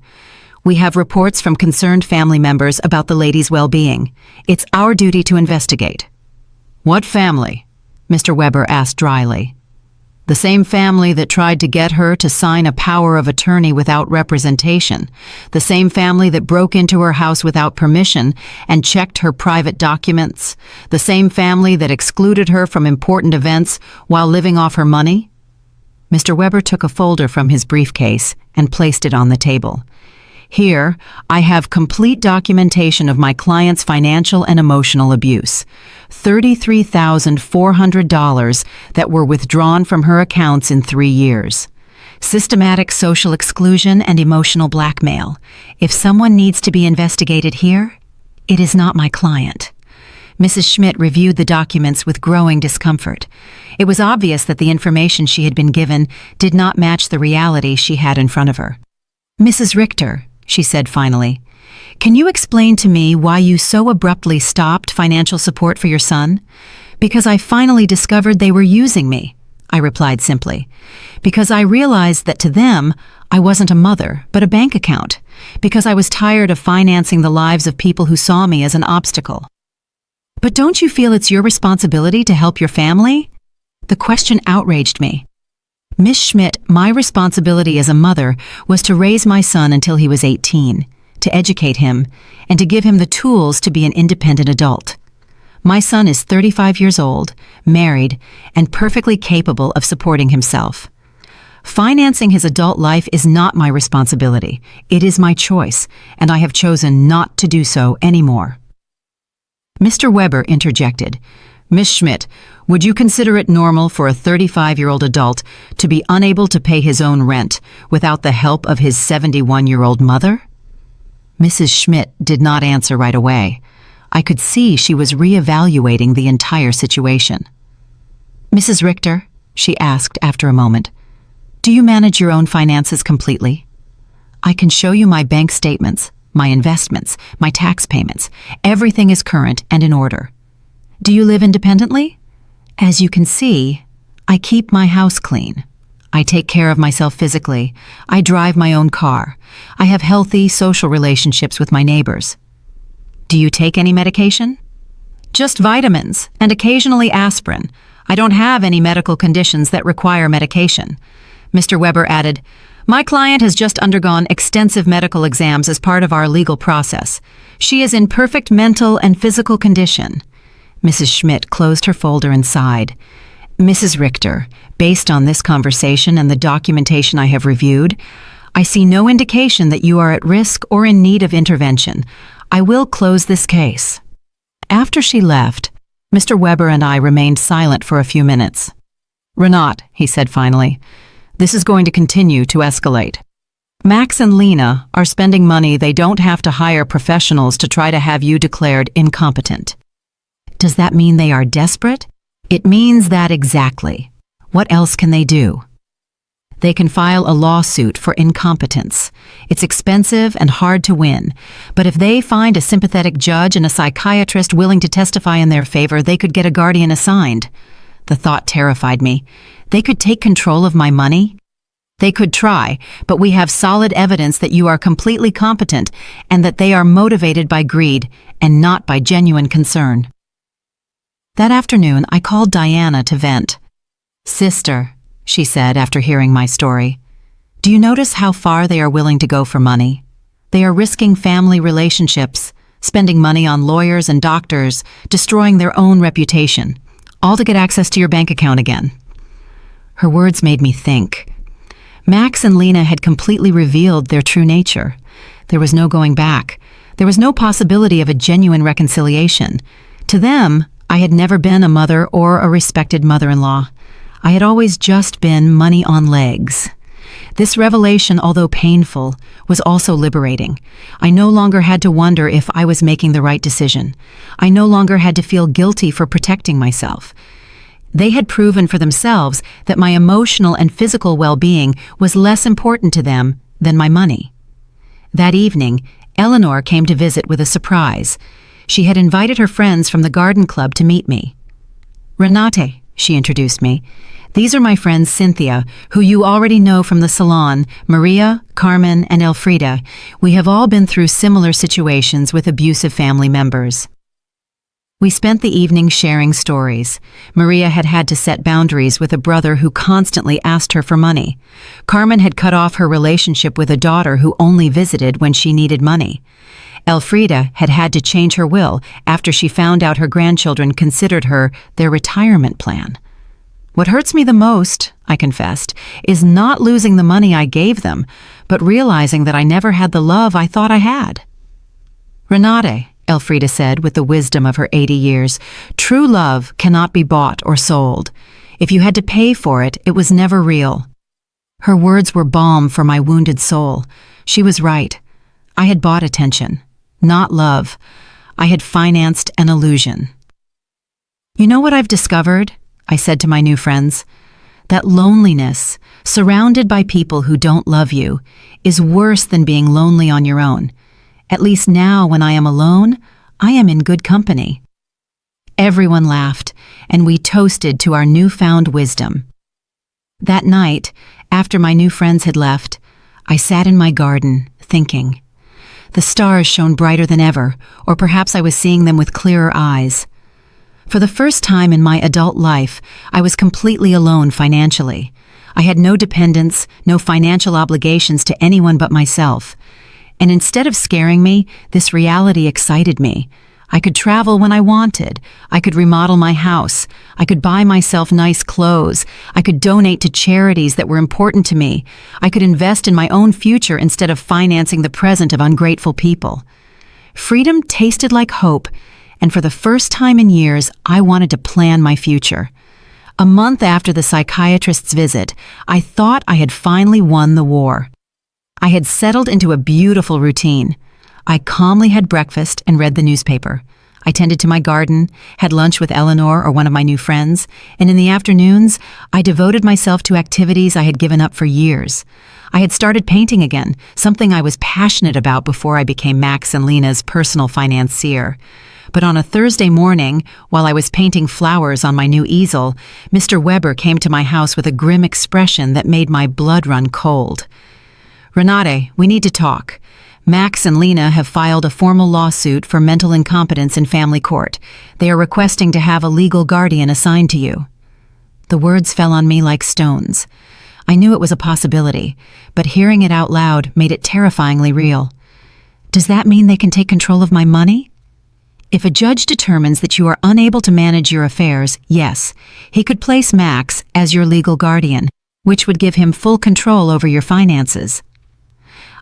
"We have reports from concerned family members about the lady's well-being. It's our duty to investigate." "What family?" Mr. Weber asked dryly. "The same family that tried to get her to sign a power of attorney without representation. The same family that broke into her house without permission and checked her private documents. The same family that excluded her from important events while living off her money." Mr. Weber took a folder from his briefcase and placed it on the table. "Here, I have complete documentation of my client's financial and emotional abuse. $33,400 that were withdrawn from her accounts in 3 years. Systematic social exclusion and emotional blackmail. If someone needs to be investigated here, it is not my client." Mrs. Schmidt reviewed the documents with growing discomfort. It was obvious that the information she had been given did not match the reality she had in front of her. "Mrs. Richter," she said finally, "can you explain to me why you so abruptly stopped financial support for your son?" "Because I finally discovered they were using me," I replied simply. "Because I realized that to them, I wasn't a mother, but a bank account. Because I was tired of financing the lives of people who saw me as an obstacle." "But don't you feel it's your responsibility to help your family?" The question outraged me. "Miss Schmidt, my responsibility as a mother was to raise my son until he was 18, to educate him, and to give him the tools to be an independent adult. My son is 35 years old, married, and perfectly capable of supporting himself. Financing his adult life is not my responsibility. It is my choice, and I have chosen not to do so anymore." Mr. Weber interjected. "Miss Schmidt, would you consider it normal for a 35-year-old adult to be unable to pay his own rent without the help of his 71-year-old mother?" Mrs. Schmidt did not answer right away. I could see she was reevaluating the entire situation. "Mrs. Richter," she asked after a moment, "do you manage your own finances completely? I can show you my bank statements, my investments, my tax payments. Everything is current and in order. Do you live independently? As you can see, I keep my house clean. I take care of myself physically. I drive my own car. I have healthy social relationships with my neighbors. Do you take any medication?" "Just vitamins and occasionally aspirin. I don't have any medical conditions that require medication." Mr. Weber added, "My client has just undergone extensive medical exams as part of our legal process. She is in perfect mental and physical condition." Mrs. Schmidt closed her folder and sighed. "Mrs. Richter, based on this conversation and the documentation I have reviewed, I see no indication that you are at risk or in need of intervention. I will close this case." After she left, Mr. Weber and I remained silent for a few minutes. "Renat," he said finally, "this is going to continue to escalate. Max and Lena are spending money they don't have to hire professionals to try to have you declared incompetent." "Does that mean they are desperate?" "It means that exactly. What else can they do?" "They can file a lawsuit for incompetence. It's expensive and hard to win, but if they find a sympathetic judge and a psychiatrist willing to testify in their favor, they could get a guardian assigned." The thought terrified me. They could take control of my money? "They could try, but we have solid evidence that you are completely competent and that they are motivated by greed and not by genuine concern." That afternoon, I called Diana to vent. "Sister," she said after hearing my story, "do you notice how far they are willing to go for money? They are risking family relationships, spending money on lawyers and doctors, destroying their own reputation. all to get access to your bank account again." Her words made me think. Max and Lena had completely revealed their true nature. There was no going back. There was no possibility of a genuine reconciliation. To them, I had never been a mother or a respected mother-in-law. I had always just been money on legs. This revelation, although painful, was also liberating. I no longer had to wonder if I was making the right decision. I no longer had to feel guilty for protecting myself. They had proven for themselves that my emotional and physical well-being was less important to them than my money. That evening, Eleanor came to visit with a surprise. She had invited her friends from the garden club to meet me. "Renate," she introduced me. "These are my friends Cynthia, who you already know from the salon, Maria, Carmen, and Elfrida. We have all been through similar situations with abusive family members." We spent the evening sharing stories. Maria had had to set boundaries with a brother who constantly asked her for money. Carmen had cut off her relationship with a daughter who only visited when she needed money. Elfrida had had to change her will after she found out her grandchildren considered her their retirement plan. "What hurts me the most," I confessed, "is not losing the money I gave them, but realizing that I never had the love I thought I had." "Renate," Elfrida said with the wisdom of her 80 years, "true love cannot be bought or sold. If you had to pay for it, it was never real." Her words were balm for my wounded soul. She was right. I had bought attention, not love. I had financed an illusion. "You know what I've discovered?" I said to my new friends. "That loneliness, surrounded by people who don't love you, is worse than being lonely on your own. At least now, when I am alone, I am in good company." Everyone laughed, and we toasted to our newfound wisdom. That night, after my new friends had left, I sat in my garden, thinking. The stars shone brighter than ever, or perhaps I was seeing them with clearer eyes. For the first time in my adult life, I was completely alone financially. I had no dependents, no financial obligations to anyone but myself. And instead of scaring me, this reality excited me. I could travel when I wanted. I could remodel my house. I could buy myself nice clothes. I could donate to charities that were important to me. I could invest in my own future instead of financing the present of ungrateful people. Freedom tasted like hope, and for the first time in years, I wanted to plan my future. A month after the psychiatrist's visit, I thought I had finally won the war. I had settled into a beautiful routine. I calmly had breakfast and read the newspaper. I tended to my garden, had lunch with Eleanor or one of my new friends, and in the afternoons, I devoted myself to activities I had given up for years. I had started painting again, something I was passionate about before I became Max and Lena's personal financier. But on a Thursday morning, while I was painting flowers on my new easel, Mr. Weber came to my house with a grim expression that made my blood run cold. "Renate, we need to talk. Max and Lena have filed a formal lawsuit for mental incompetence in family court. They are requesting to have a legal guardian assigned to you." The words fell on me like stones. I knew it was a possibility, but hearing it out loud made it terrifyingly real. "Does that mean they can take control of my money?" "If a judge determines that you are unable to manage your affairs, yes, he could place Max as your legal guardian, which would give him full control over your finances."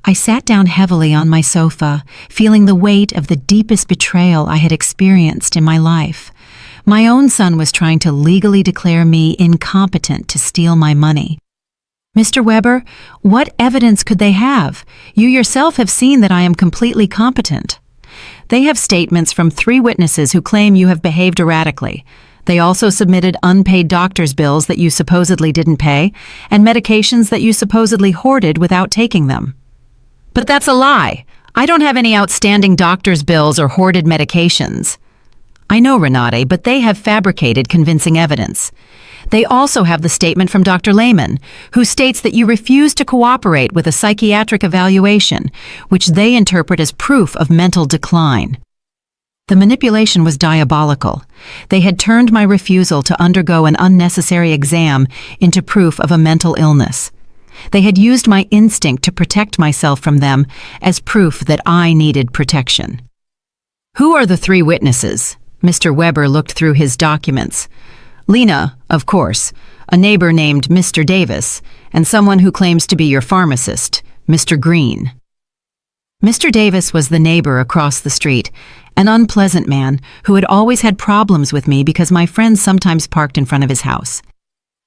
I sat down heavily on my sofa, feeling the weight of the deepest betrayal I had experienced in my life. My own son was trying to legally declare me incompetent to steal my money. "Mr. Weber, what evidence could they have? You yourself have seen that I am completely competent." "They have statements from 3 witnesses who claim you have behaved erratically. They also submitted unpaid doctor's bills that you supposedly didn't pay, and medications that you supposedly hoarded without taking them." "But that's a lie. I don't have any outstanding doctor's bills or hoarded medications." "I know, Renate, but they have fabricated convincing evidence. They also have the statement from Dr. Lehman, who states that you refused to cooperate with a psychiatric evaluation, which they interpret as proof of mental decline." The manipulation was diabolical. They had turned my refusal to undergo an unnecessary exam into proof of a mental illness. They had used my instinct to protect myself from them as proof that I needed protection. "Who are the 3 witnesses?" Mr. Weber looked through his documents. Lena, of course, a neighbor named Mr. Davis, and someone who claims to be your pharmacist, Mr. Green. Mr. Davis was the neighbor across the street, an unpleasant man who had always had problems with me because my friends sometimes parked in front of his house.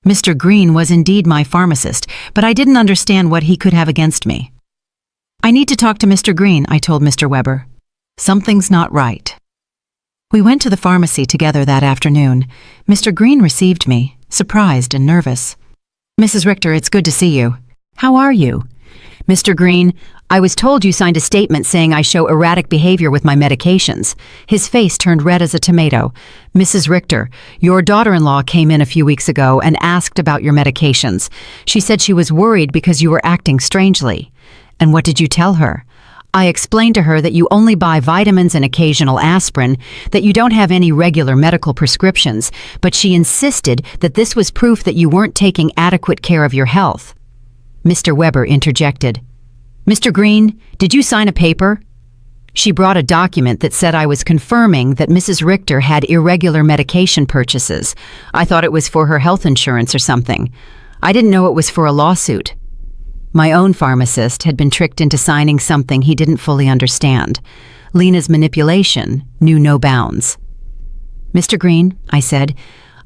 Mr. Green was indeed my pharmacist, but I didn't understand what he could have against me. I need to talk to Mr. Green, I told Mr. Weber. Something's not right. We went to the pharmacy together that afternoon. Mr. Green received me, surprised and nervous. Mrs. Richter, it's good to see you. How are you? Mr. Green, I was told you signed a statement saying I show erratic behavior with my medications. His face turned red as a tomato. Mrs. Richter, your daughter-in-law came in a few weeks ago and asked about your medications. She said she was worried because you were acting strangely. And what did you tell her? I explained to her that you only buy vitamins and occasional aspirin, that you don't have any regular medical prescriptions, but she insisted that this was proof that you weren't taking adequate care of your health. Mr. Weber interjected. Mr. Green, did you sign a paper? She brought a document that said I was confirming that Mrs. Richter had irregular medication purchases. I thought it was for her health insurance or something. I didn't know it was for a lawsuit. My own pharmacist had been tricked into signing something he didn't fully understand. Lena's manipulation knew no bounds. Mr. Green, I said,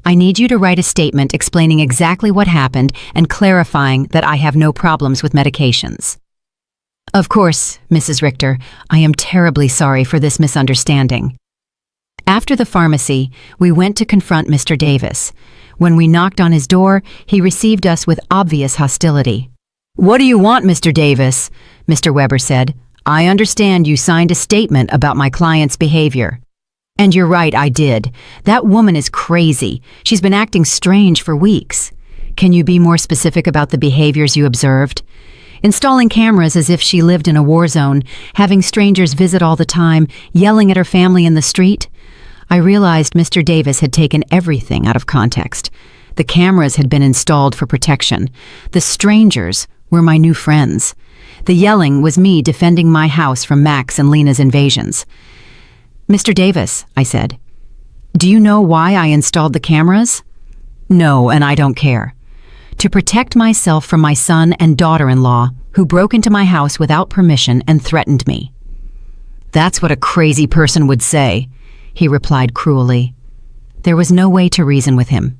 I need you to write a statement explaining exactly what happened and clarifying that I have no problems with medications. Of course, Mrs. Richter, I am terribly sorry for this misunderstanding. After the pharmacy, we went to confront Mr. Davis. When we knocked on his door, he received us with obvious hostility. What do you want, Mr. Davis? Mr. Weber said. I understand you signed a statement about my client's behavior. And you're right, I did. That woman is crazy. She's been acting strange for weeks. Can you be more specific about the behaviors you observed? Installing cameras as if she lived in a war zone, having strangers visit all the time, yelling at her family in the street. I realized Mr. Davis had taken everything out of context. The cameras had been installed for protection. The strangers were my new friends. The yelling was me defending my house from Max and Lena's invasions. Mr. Davis, I said, do you know why I installed the cameras? No, and I don't care. To protect myself from my son and daughter-in-law, who broke into my house without permission and threatened me. That's what a crazy person would say, he replied cruelly. There was no way to reason with him.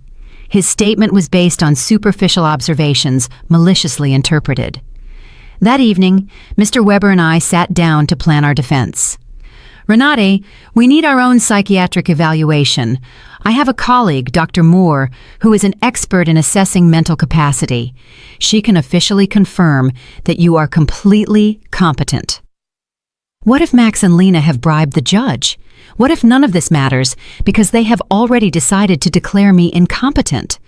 His statement was based on superficial observations, maliciously interpreted. That evening, Mr. Weber and I sat down to plan our defense. Renate, we need our own psychiatric evaluation. I have a colleague, Dr. Moore, who is an expert in assessing mental capacity. She can officially confirm that you are completely competent. What if Max and Lena have bribed the judge? What if none of this matters because they have already decided to declare me incompetent?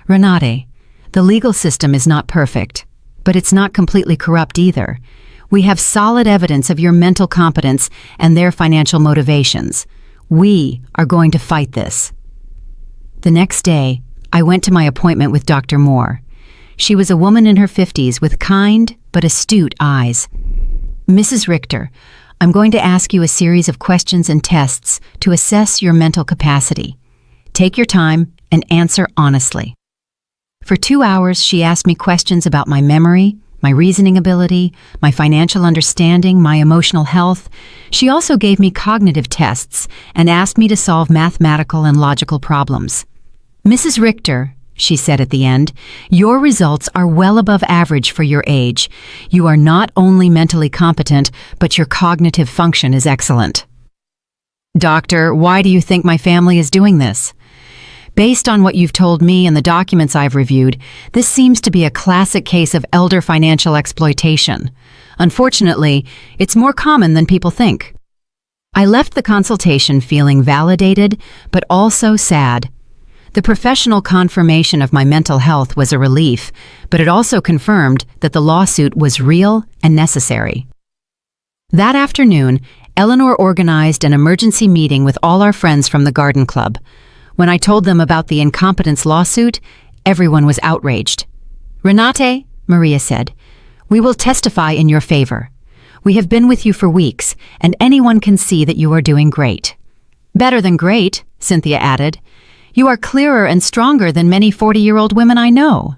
Renate, the legal system is not perfect, but it's not completely corrupt either. We have solid evidence of your mental competence and their financial motivations. We are going to fight this. The next day, I went to my appointment with Dr. Moore. She was a woman in her 50s with kind but astute eyes. Mrs. Richter, I'm going to ask you a series of questions and tests to assess your mental capacity. Take your time and answer honestly. For 2 hours, she asked me questions about my memory, my reasoning ability, my financial understanding, my emotional health. She also gave me cognitive tests and asked me to solve mathematical and logical problems. Mrs. Richter, she said at the end, your results are well above average for your age. You are not only mentally competent, but your cognitive function is excellent. Doctor, why do you think my family is doing this? Based on what you've told me and the documents I've reviewed, this seems to be a classic case of elder financial exploitation. Unfortunately, it's more common than people think. I left the consultation feeling validated, but also sad. The professional confirmation of my mental health was a relief, but it also confirmed that the lawsuit was real and necessary. That afternoon, Eleanor organized an emergency meeting with all our friends from the garden club. When I told them about the incompetence lawsuit, everyone was outraged. Renate, Maria said, we will testify in your favor. We have been with you for weeks, and anyone can see that you are doing great. Better than great, Cynthia added. You are clearer and stronger than many 40-year-old women I know."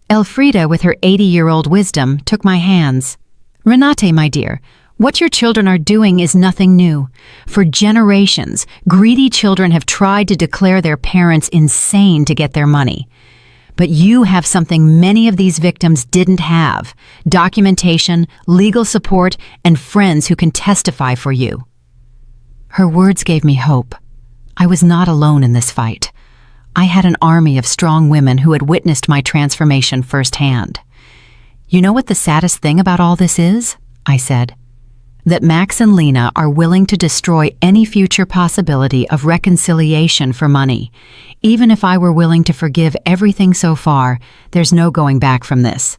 Elfrida, with her 80-year-old wisdom, took my hands. "Renate, my dear, what your children are doing is nothing new. For generations, greedy children have tried to declare their parents insane to get their money. But you have something many of these victims didn't have: documentation, legal support, and friends who can testify for you." Her words gave me hope. I was not alone in this fight. I had an army of strong women who had witnessed my transformation firsthand. "You know what the saddest thing about all this is?" I said. "That Max and Lena are willing to destroy any future possibility of reconciliation for money. Even if I were willing to forgive everything so far, there's no going back from this."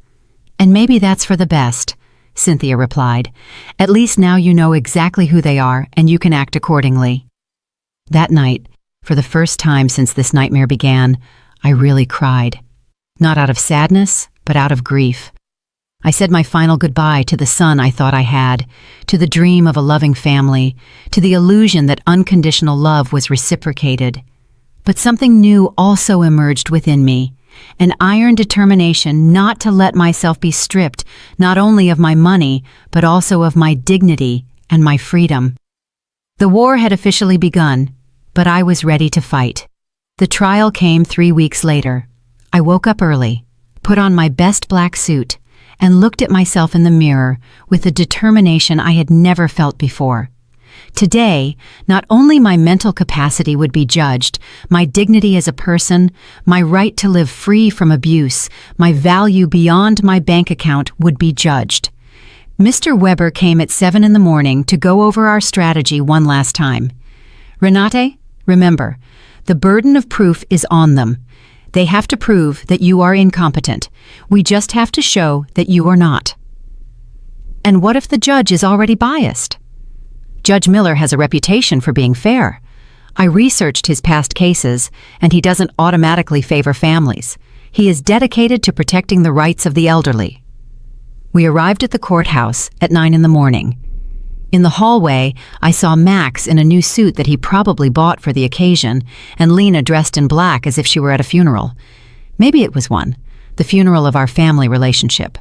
"And maybe that's for the best," Cynthia replied. "At least now you know exactly who they are and you can act accordingly." That night, for the first time since this nightmare began, I really cried. Not out of sadness, but out of grief. I said my final goodbye to the son I thought I had, to the dream of a loving family, to the illusion that unconditional love was reciprocated. But something new also emerged within me, an iron determination not to let myself be stripped not only of my money, but also of my dignity and my freedom. The war had officially begun, but I was ready to fight. The trial came 3 weeks later. I woke up early, put on my best black suit, and looked at myself in the mirror with a determination I had never felt before. Today, not only my mental capacity would be judged, my dignity as a person, my right to live free from abuse, my value beyond my bank account would be judged. Mr. Weber came at 7 in the morning to go over our strategy one last time. "Renate, remember, the burden of proof is on them. They have to prove that you are incompetent. We just have to show that you are not." "And what if the judge is already biased?" "Judge Miller has a reputation for being fair. I researched his past cases, and he doesn't automatically favor families. He is dedicated to protecting the rights of the elderly." We arrived at the courthouse at 9 in the morning. In the hallway, I saw Max in a new suit that he probably bought for the occasion, and Lena dressed in black as if she were at a funeral. Maybe it was one, the funeral of our family relationship.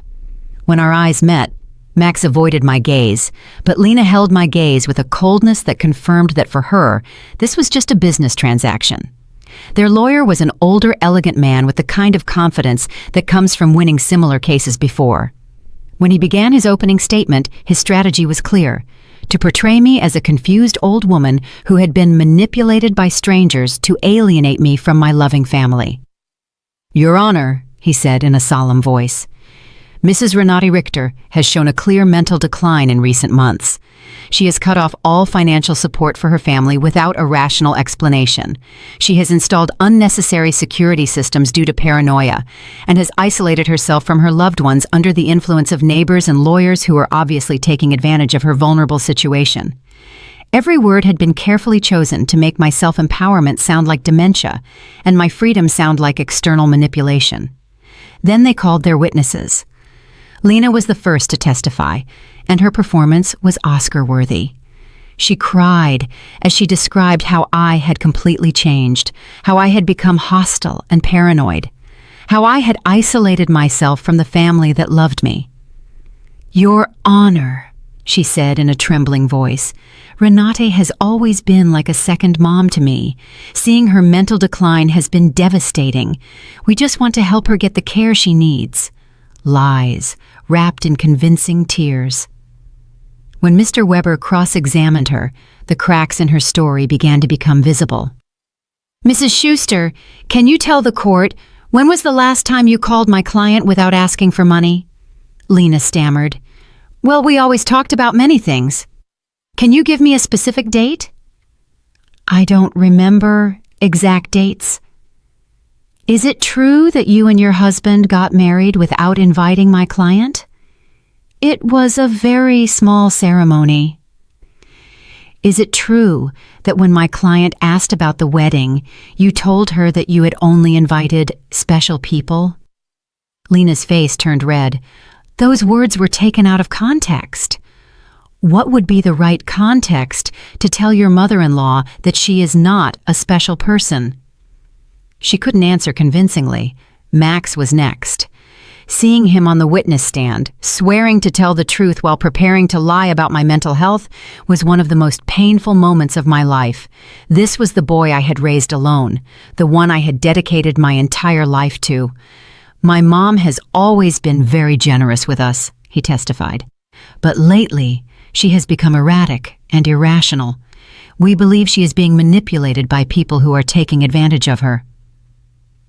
When our eyes met, Max avoided my gaze, but Lena held my gaze with a coldness that confirmed that for her, this was just a business transaction. Their lawyer was an older, elegant man with the kind of confidence that comes from winning similar cases before. When he began his opening statement, his strategy was clear: to portray me as a confused old woman who had been manipulated by strangers to alienate me from my loving family. "Your Honor," he said in a solemn voice, "Mrs. Renate Richter has shown a clear mental decline in recent months. She has cut off all financial support for her family without a rational explanation. She has installed unnecessary security systems due to paranoia, and has isolated herself from her loved ones under the influence of neighbors and lawyers who are obviously taking advantage of her vulnerable situation." Every word had been carefully chosen to make my self-empowerment sound like dementia, and my freedom sound like external manipulation. Then they called their witnesses. Lena was the first to testify, and her performance was Oscar-worthy. She cried as she described how I had completely changed, how I had become hostile and paranoid, how I had isolated myself from the family that loved me. "Your Honor," she said in a trembling voice, "Renate has always been like a second mom to me. Seeing her mental decline has been devastating. We just want to help her get the care she needs." Lies, wrapped in convincing tears. When Mr. Weber cross-examined her, the cracks in her story began to become visible. "Mrs. Schuster, can you tell the court, when was the last time you called my client without asking for money?" Lena stammered. "Well, we always talked about many things. Can you give me a specific date?" "I don't remember exact dates." "Is it true that you and your husband got married without inviting my client?" "It was a very small ceremony." "Is it true that when my client asked about the wedding, you told her that you had only invited special people?" Lena's face turned red. Those words were taken out of context. What would be the right context to tell your mother-in-law that she is not a special person? She couldn't answer convincingly. Max was next. Seeing him on the witness stand, swearing to tell the truth while preparing to lie about my mental health, was one of the most painful moments of my life. This was the boy I had raised alone, the one I had dedicated my entire life to. My mom has always been very generous with us, he testified. But lately, she has become erratic and irrational. We believe she is being manipulated by people who are taking advantage of her.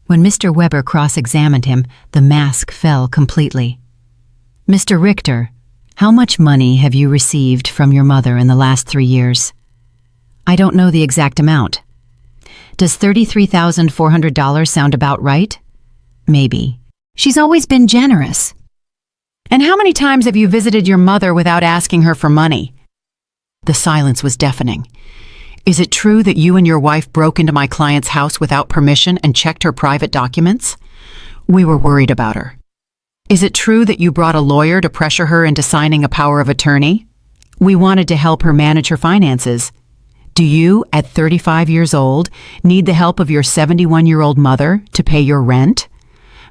When Mr. Weber cross-examined him, the mask fell completely. Mr. Richter, how much money have you received from your mother in the last 3 years? I don't know the exact amount. Does $33,400 sound about right? Maybe. She's always been generous. And how many times have you visited your mother without asking her for money? The silence was deafening. Is it true that you and your wife broke into my client's house without permission and checked her private documents? We were worried about her. Is it true that you brought a lawyer to pressure her into signing a power of attorney? We wanted to help her manage her finances. Do you, at 35 years old, need the help of your 71-year-old mother to pay your rent?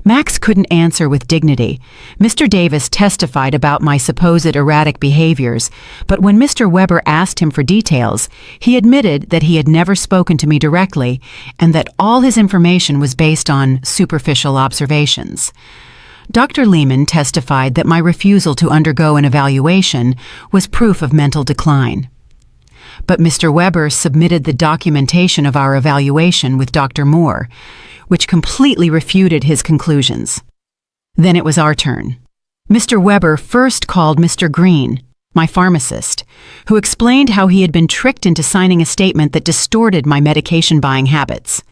Max couldn't answer with dignity. Mr. Davis testified about my supposed erratic behaviors, but when Mr. Weber asked him for details, he admitted that he had never spoken to me directly and that all his information was based on superficial observations. Dr. Lehman testified that my refusal to undergo an evaluation was proof of mental decline. But Mr. Weber submitted the documentation of our evaluation with Dr. Moore, which completely refuted his conclusions. Then it was our turn. Mr. Weber first called Mr. Green, my pharmacist, who explained how he had been tricked into signing a statement that distorted my medication buying habits.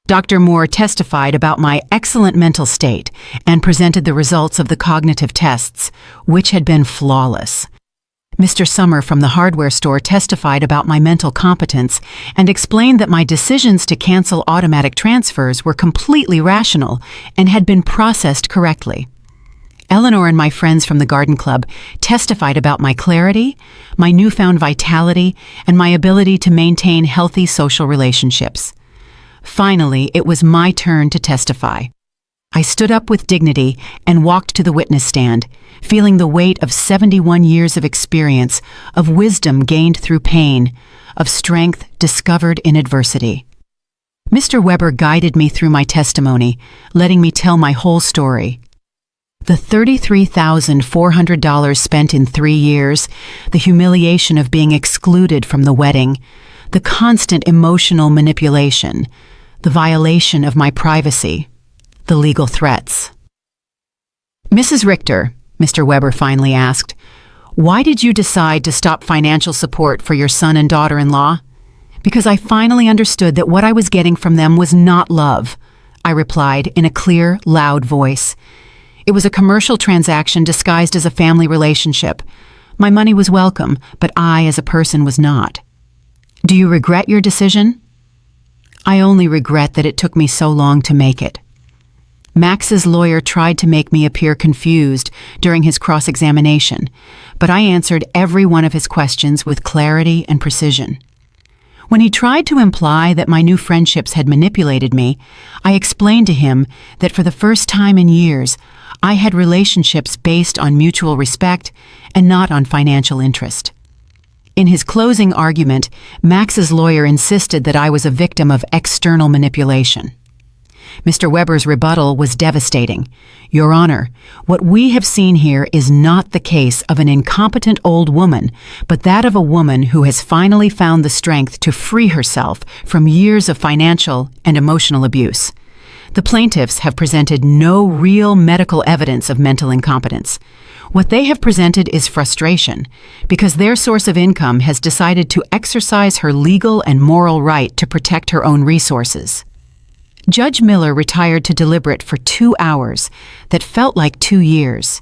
Dr. Moore testified about my excellent mental state and presented the results of the cognitive tests, which had been flawless. Mr. Summer from the hardware store testified about my mental competence and explained that my decisions to cancel automatic transfers were completely rational and had been processed correctly. Eleanor and my friends from the garden club testified about my clarity, my newfound vitality, and my ability to maintain healthy social relationships. Finally, it was my turn to testify. I stood up with dignity and walked to the witness stand, feeling the weight of 71 years of experience, of wisdom gained through pain, of strength discovered in adversity. Mr. Weber guided me through my testimony, letting me tell my whole story. The $33,400 spent in 3 years, the humiliation of being excluded from the wedding, the constant emotional manipulation, the violation of my privacy, the legal threats. Mrs. Richter, Mr. Weber finally asked, why did you decide to stop financial support for your son and daughter-in-law? Because I finally understood that what I was getting from them was not love, I replied in a clear, loud voice. It was a commercial transaction disguised as a family relationship. My money was welcome, but I, as a person, was not. Do you regret your decision? I only regret that it took me so long to make it. Max's lawyer tried to make me appear confused during his cross-examination, but I answered every one of his questions with clarity and precision. When he tried to imply that my new friendships had manipulated me, I explained to him that for the first time in years, I had relationships based on mutual respect and not on financial interest. In his closing argument, Max's lawyer insisted that I was a victim of external manipulation. Mr. Weber's rebuttal was devastating. Your Honor, what we have seen here is not the case of an incompetent old woman, but that of a woman who has finally found the strength to free herself from years of financial and emotional abuse. The plaintiffs have presented no real medical evidence of mental incompetence. What they have presented is frustration, because their source of income has decided to exercise her legal and moral right to protect her own resources. Judge Miller retired to deliberate for 2 hours that felt like 2 years.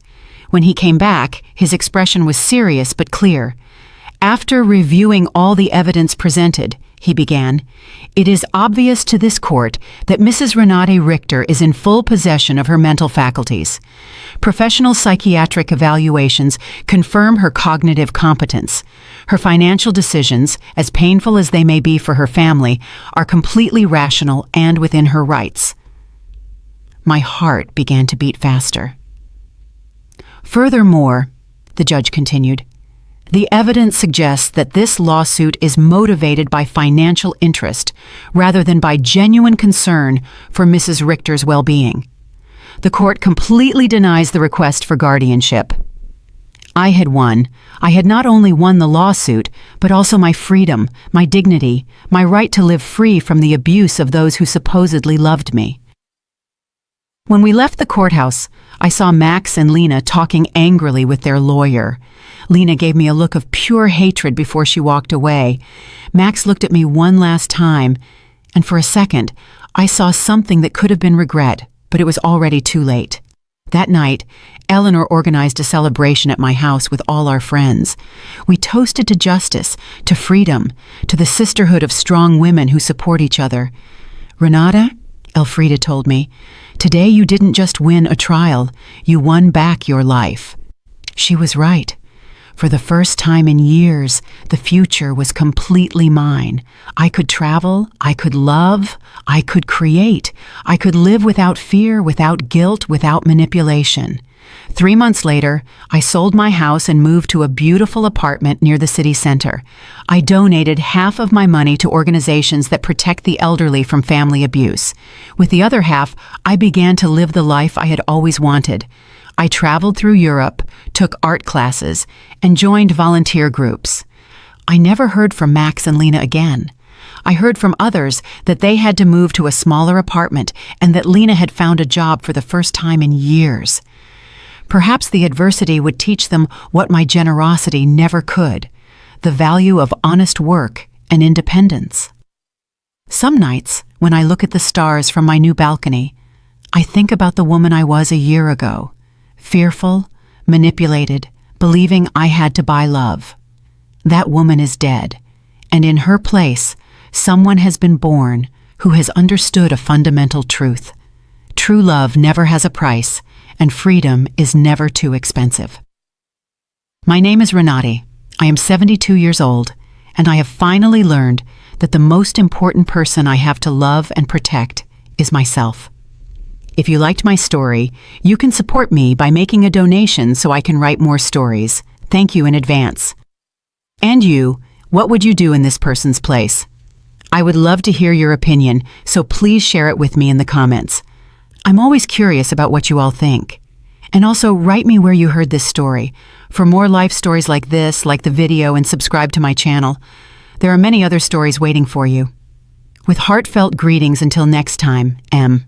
When he came back, his expression was serious but clear. After reviewing all the evidence presented, he began, "it is obvious to this court that Mrs. Renate Richter is in full possession of her mental faculties. Professional psychiatric evaluations confirm her cognitive competence. Her financial decisions, as painful as they may be for her family, are completely rational and within her rights." My heart began to beat faster. "Furthermore," the judge continued, "the evidence suggests that this lawsuit is motivated by financial interest rather than by genuine concern for Mrs. Richter's well-being. The court completely denies the request for guardianship." I had won. I had not only won the lawsuit, but also my freedom, my dignity, my right to live free from the abuse of those who supposedly loved me. When we left the courthouse, I saw Max and Lena talking angrily with their lawyer. Lena gave me a look of pure hatred before she walked away. Max looked at me one last time, and for a second, I saw something that could have been regret, but it was already too late. That night, Eleanor organized a celebration at my house with all our friends. We toasted to justice, to freedom, to the sisterhood of strong women who support each other. "Renata," Elfrida told me, "today you didn't just win a trial, you won back your life." She was right. For the first time in years, the future was completely mine. I could travel, I could love, I could create. I could live without fear, without guilt, without manipulation. 3 months later, I sold my house and moved to a beautiful apartment near the city center. I donated half of my money to organizations that protect the elderly from family abuse. With the other half, I began to live the life I had always wanted. I traveled through Europe, took art classes, and joined volunteer groups. I never heard from Max and Lena again. I heard from others that they had to move to a smaller apartment and that Lena had found a job for the first time in years. Perhaps the adversity would teach them what my generosity never could, the value of honest work and independence. Some nights, when I look at the stars from my new balcony, I think about the woman I was a year ago, fearful, manipulated, believing I had to buy love. That woman is dead, and in her place, someone has been born who has understood a fundamental truth. True love never has a price, and freedom is never too expensive. My name is Renate. I am 72 years old, and I have finally learned that the most important person I have to love and protect is myself. If you liked my story, you can support me by making a donation so I can write more stories. Thank you in advance. And you, what would you do in this person's place? I would love to hear your opinion, so please share it with me in the comments. I'm always curious about what you all think. And also write me where you heard this story. For more life stories like this, like the video, and subscribe to my channel. There are many other stories waiting for you. With heartfelt greetings until next time, M.